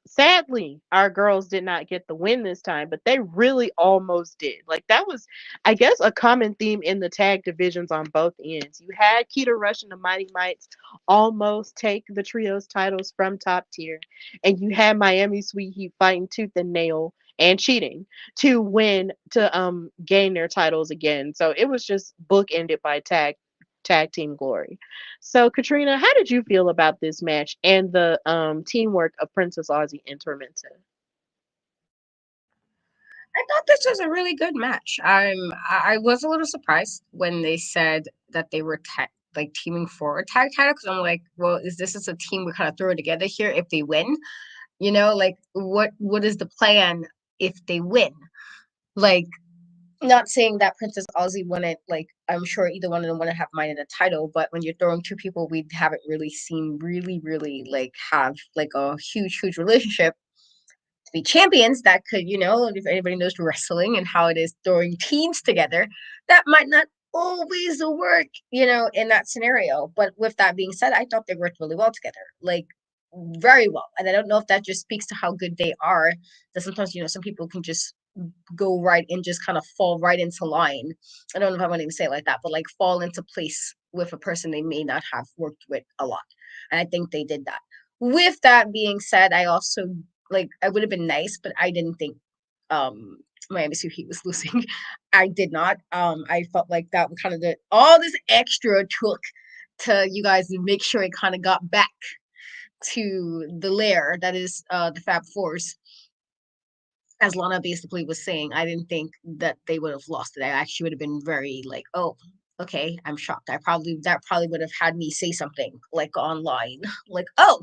A: sadly, our girls did not get the win this time, but they really almost did. Like, that was, I guess, a common theme in the tag divisions on both ends. You had Keta Rush and the Mighty Mites almost take the trios titles from top tier, and you had Miami Sweet Heat fighting tooth and nail and cheating to win to gain their titles again. So it was just bookended by tag team glory. So, Katrina, how did you feel about this match and the teamwork of Princess Aussie and Tormenta?
C: I thought this was a really good match. I was a little surprised when they said that they were like teaming for a tag title, because I'm like, well, is this just a team we kind of throw together here if they win? You know, like what is the plan if they win? Like, not saying that Princess Aussie wouldn't, like, I'm sure either one of them wouldn't have minded a title, but when you're throwing two people we haven't really seen really like have like a huge relationship to be champions, that could, if anybody knows wrestling and how it is throwing teams together, that might not always work, in that scenario. But with that being said, I thought they worked really well together. Like, very well. And I don't know if that just speaks to how good they are. That sometimes, some people can just go right and just kind of fall right into line. I don't know if I want to even say it like that, but like fall into place with a person they may not have worked with a lot. And I think they did that. With that being said, I also, like, I would have been nice, but I didn't think Miami Sweet Heat was losing. I did not. I felt like that kind of all this extra took to you guys to make sure it kind of got back to the lair that is the Fab Force. As Lana basically was saying, I didn't think that they would have lost it. I actually would have been very like, oh, okay, I'm shocked. That probably would have had me say something like online, like, oh,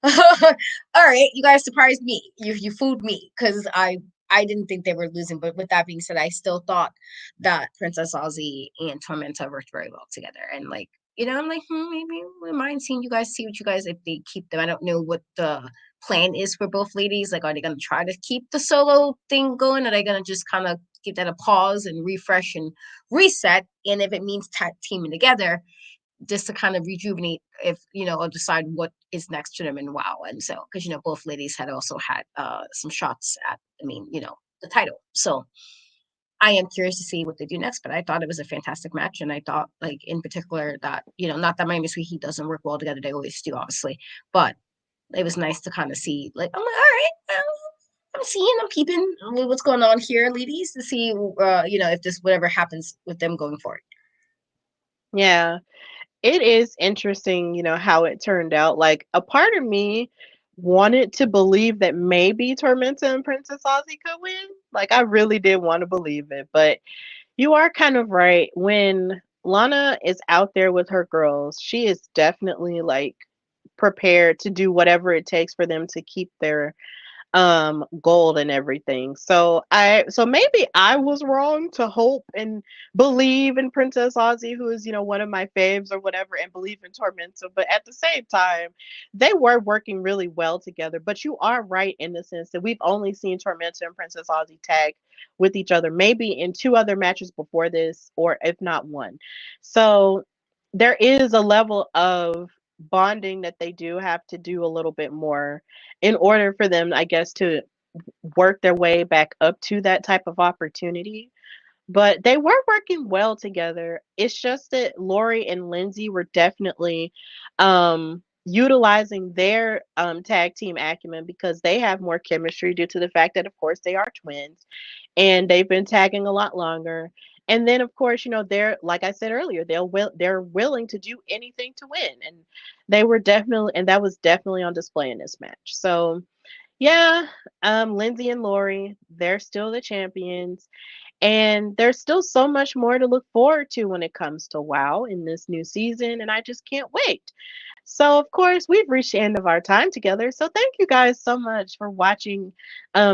C: all right, you guys surprised me. You fooled me, because I didn't think they were losing. But with that being said, I still thought that Princess Aussie and Tormenta worked very well together. And like, I'm like, maybe we mind seeing you guys, see what you guys, if they keep them. I don't know what the plan is for both ladies. Like, are they going to try to keep the solo thing going? Are they going to just kind of give that a pause and refresh and reset? And if it means teaming together, just to kind of rejuvenate, if or decide what is next to them in WoW. And so, because both ladies had also had some shots at, the title. So I am curious to see what they do next, but I thought it was a fantastic match. And I thought, like, in particular that, not that Miami Sweet Heat doesn't work well together, they always do, obviously, but it was nice to kind of see, like, I'm like, all right, I'm seeing, I'm keeping what's going on here, ladies, to see, if this, whatever happens with them going forward.
A: Yeah, it is interesting, how it turned out. Like, a part of me wanted to believe that maybe Tormenta and Princess Aussie could win. Like I really did want to believe it, but you are kind of right. When Lana is out there with her girls, she is definitely like prepared to do whatever it takes for them to keep their gold and everything. So maybe I was wrong to hope and believe in Princess Aussie, who is, one of my faves or whatever, and believe in Tormenta. But at the same time, they were working really well together. But you are right in the sense that we've only seen Tormenta and Princess Aussie tag with each other, maybe in two other matches before this, or if not one. So there is a level of bonding that they do have to do a little bit more in order for them, I guess, to work their way back up to that type of opportunity. But they were working well together. It's just that Laurie and Lindsey were definitely utilizing their tag team acumen because they have more chemistry due to the fact that, of course, they are twins and they've been tagging a lot longer. And then, of course, they're like I said earlier, they're willing to do anything to win, and that was definitely on display in this match. So yeah, Lindsay and Laurie, they're still the champions. And there's still so much more to look forward to when it comes to WoW in this new season, and I just can't wait. So, of course, we've reached the end of our time together. So, thank you guys so much for watching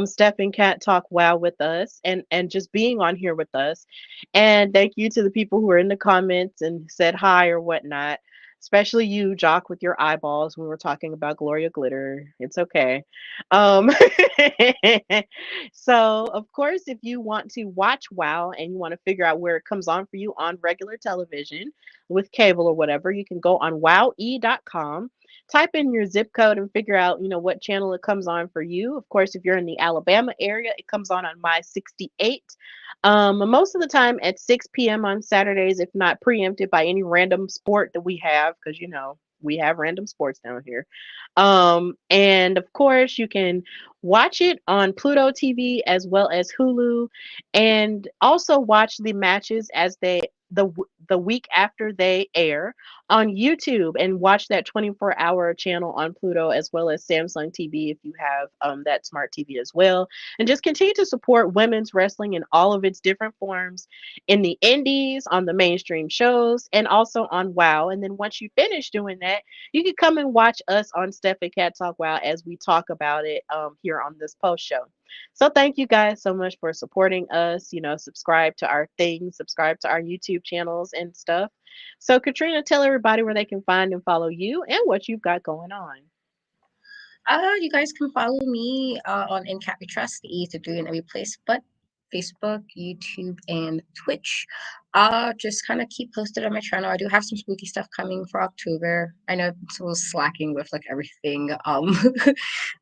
A: Steph and Kat talk WoW with us and just being on here with us. And thank you to the people who are in the comments and said hi or whatnot, especially you, Jock, with your eyeballs when we were talking about Gloria Glitter. It's okay. Um, so, of course, if you want to watch WoW and you want to figure out where it comes on for you on regular television with cable or whatever, you can go on wowe.com, type in your zip code and figure out, what channel it comes on for you. Of course, if you're in the Alabama area, it comes on my 68. Most of the time at 6 p.m. on Saturdays, if not preempted by any random sport that we have, because we have random sports down here. And of course, you can watch it on Pluto TV as well as Hulu, and also watch the matches as the week after they air on YouTube, and watch that 24-hour channel on Pluto as well as Samsung TV if you have that smart TV as well. And just continue to support women's wrestling in all of its different forms in the indies, on the mainstream shows, and also on WoW. And then once you finish doing that, you can come and watch us on Steph and Cat Talk WoW as we talk about it here on this post show. So thank you guys so much for supporting us. Subscribe to our things, subscribe to our YouTube channels and stuff. So Katrina, tell everybody where they can find and follow you and what you've got going on.
C: You guys can follow me on In Cat We Trust, the E to do in every place but Facebook, YouTube, and Twitch. Just kind of keep posted on my channel. I do have some spooky stuff coming for October. I know it's a little slacking with like everything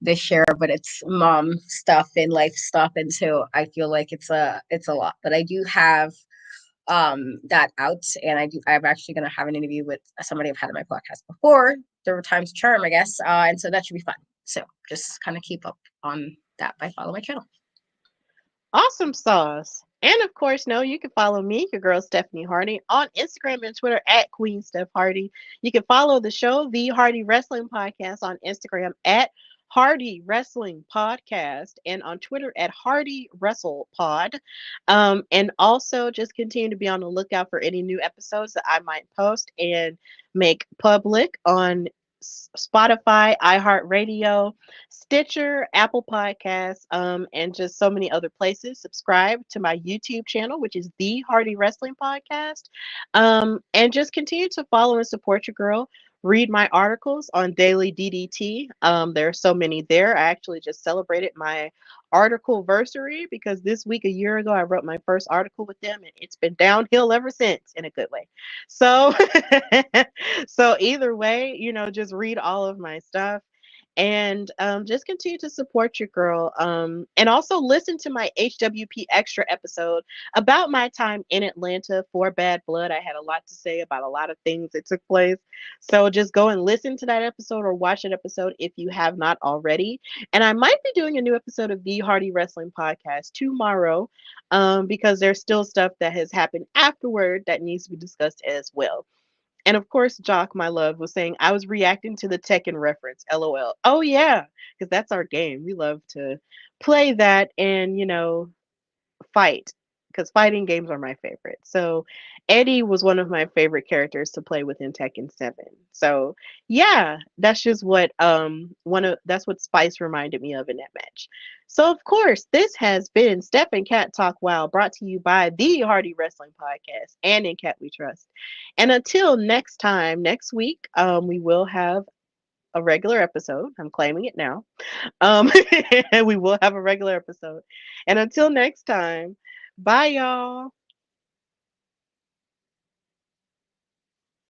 C: this year, but it's mom stuff and life stuff, and so I feel like it's a lot. But I do have that out, and I'm actually going to have an interview with somebody I've had on my podcast before. There were times charm, I guess, and so that should be fun. So just kind of keep up on that by following my channel.
A: Awesome sauce. And of course, you can follow me, your girl Stephanie Hardy, on Instagram and Twitter at Queen Steph Hardy. You can follow the show, The Hardy Wrestling Podcast, on Instagram at Hardy Wrestling Podcast, and on Twitter at Hardy Wrestle Pod. And also just continue to be on the lookout for any new episodes that I might post and make public on Spotify, iHeartRadio, Stitcher, Apple Podcasts, and just so many other places. Subscribe to my YouTube channel, which is The Hardy Wrestling Podcast. And just continue to follow and support your girl. Read my articles on Daily DDT. There are so many there. I actually just celebrated my article versary because this week, a year ago, I wrote my first article with them, and it's been downhill ever since in a good way. So, so either way, just read all of my stuff. And just continue to support your girl. And also listen to my HWP Extra episode about my time in Atlanta for Bad Blood. I had a lot to say about a lot of things that took place. So just go and listen to that episode or watch that episode if you have not already. And I might be doing a new episode of The Hardy Wrestling Podcast tomorrow, because there's still stuff that has happened afterward that needs to be discussed as well. And of course, Jock, my love, was saying, I was reacting to the Tekken reference. LOL. Oh, yeah, because that's our game. We love to play that and, fight, because fighting games are my favorite. So Eddie was one of my favorite characters to play with in Tekken 7. So yeah, that's just what that's what Spice reminded me of in that match. So of course, this has been Steph and Cat Talk Wow, brought to you by the Hardy Wrestling Podcast and In Cat We Trust. And until next time, next week, we will have a regular episode. I'm claiming it now. Um, we will have a regular episode. And until next time, bye, y'all.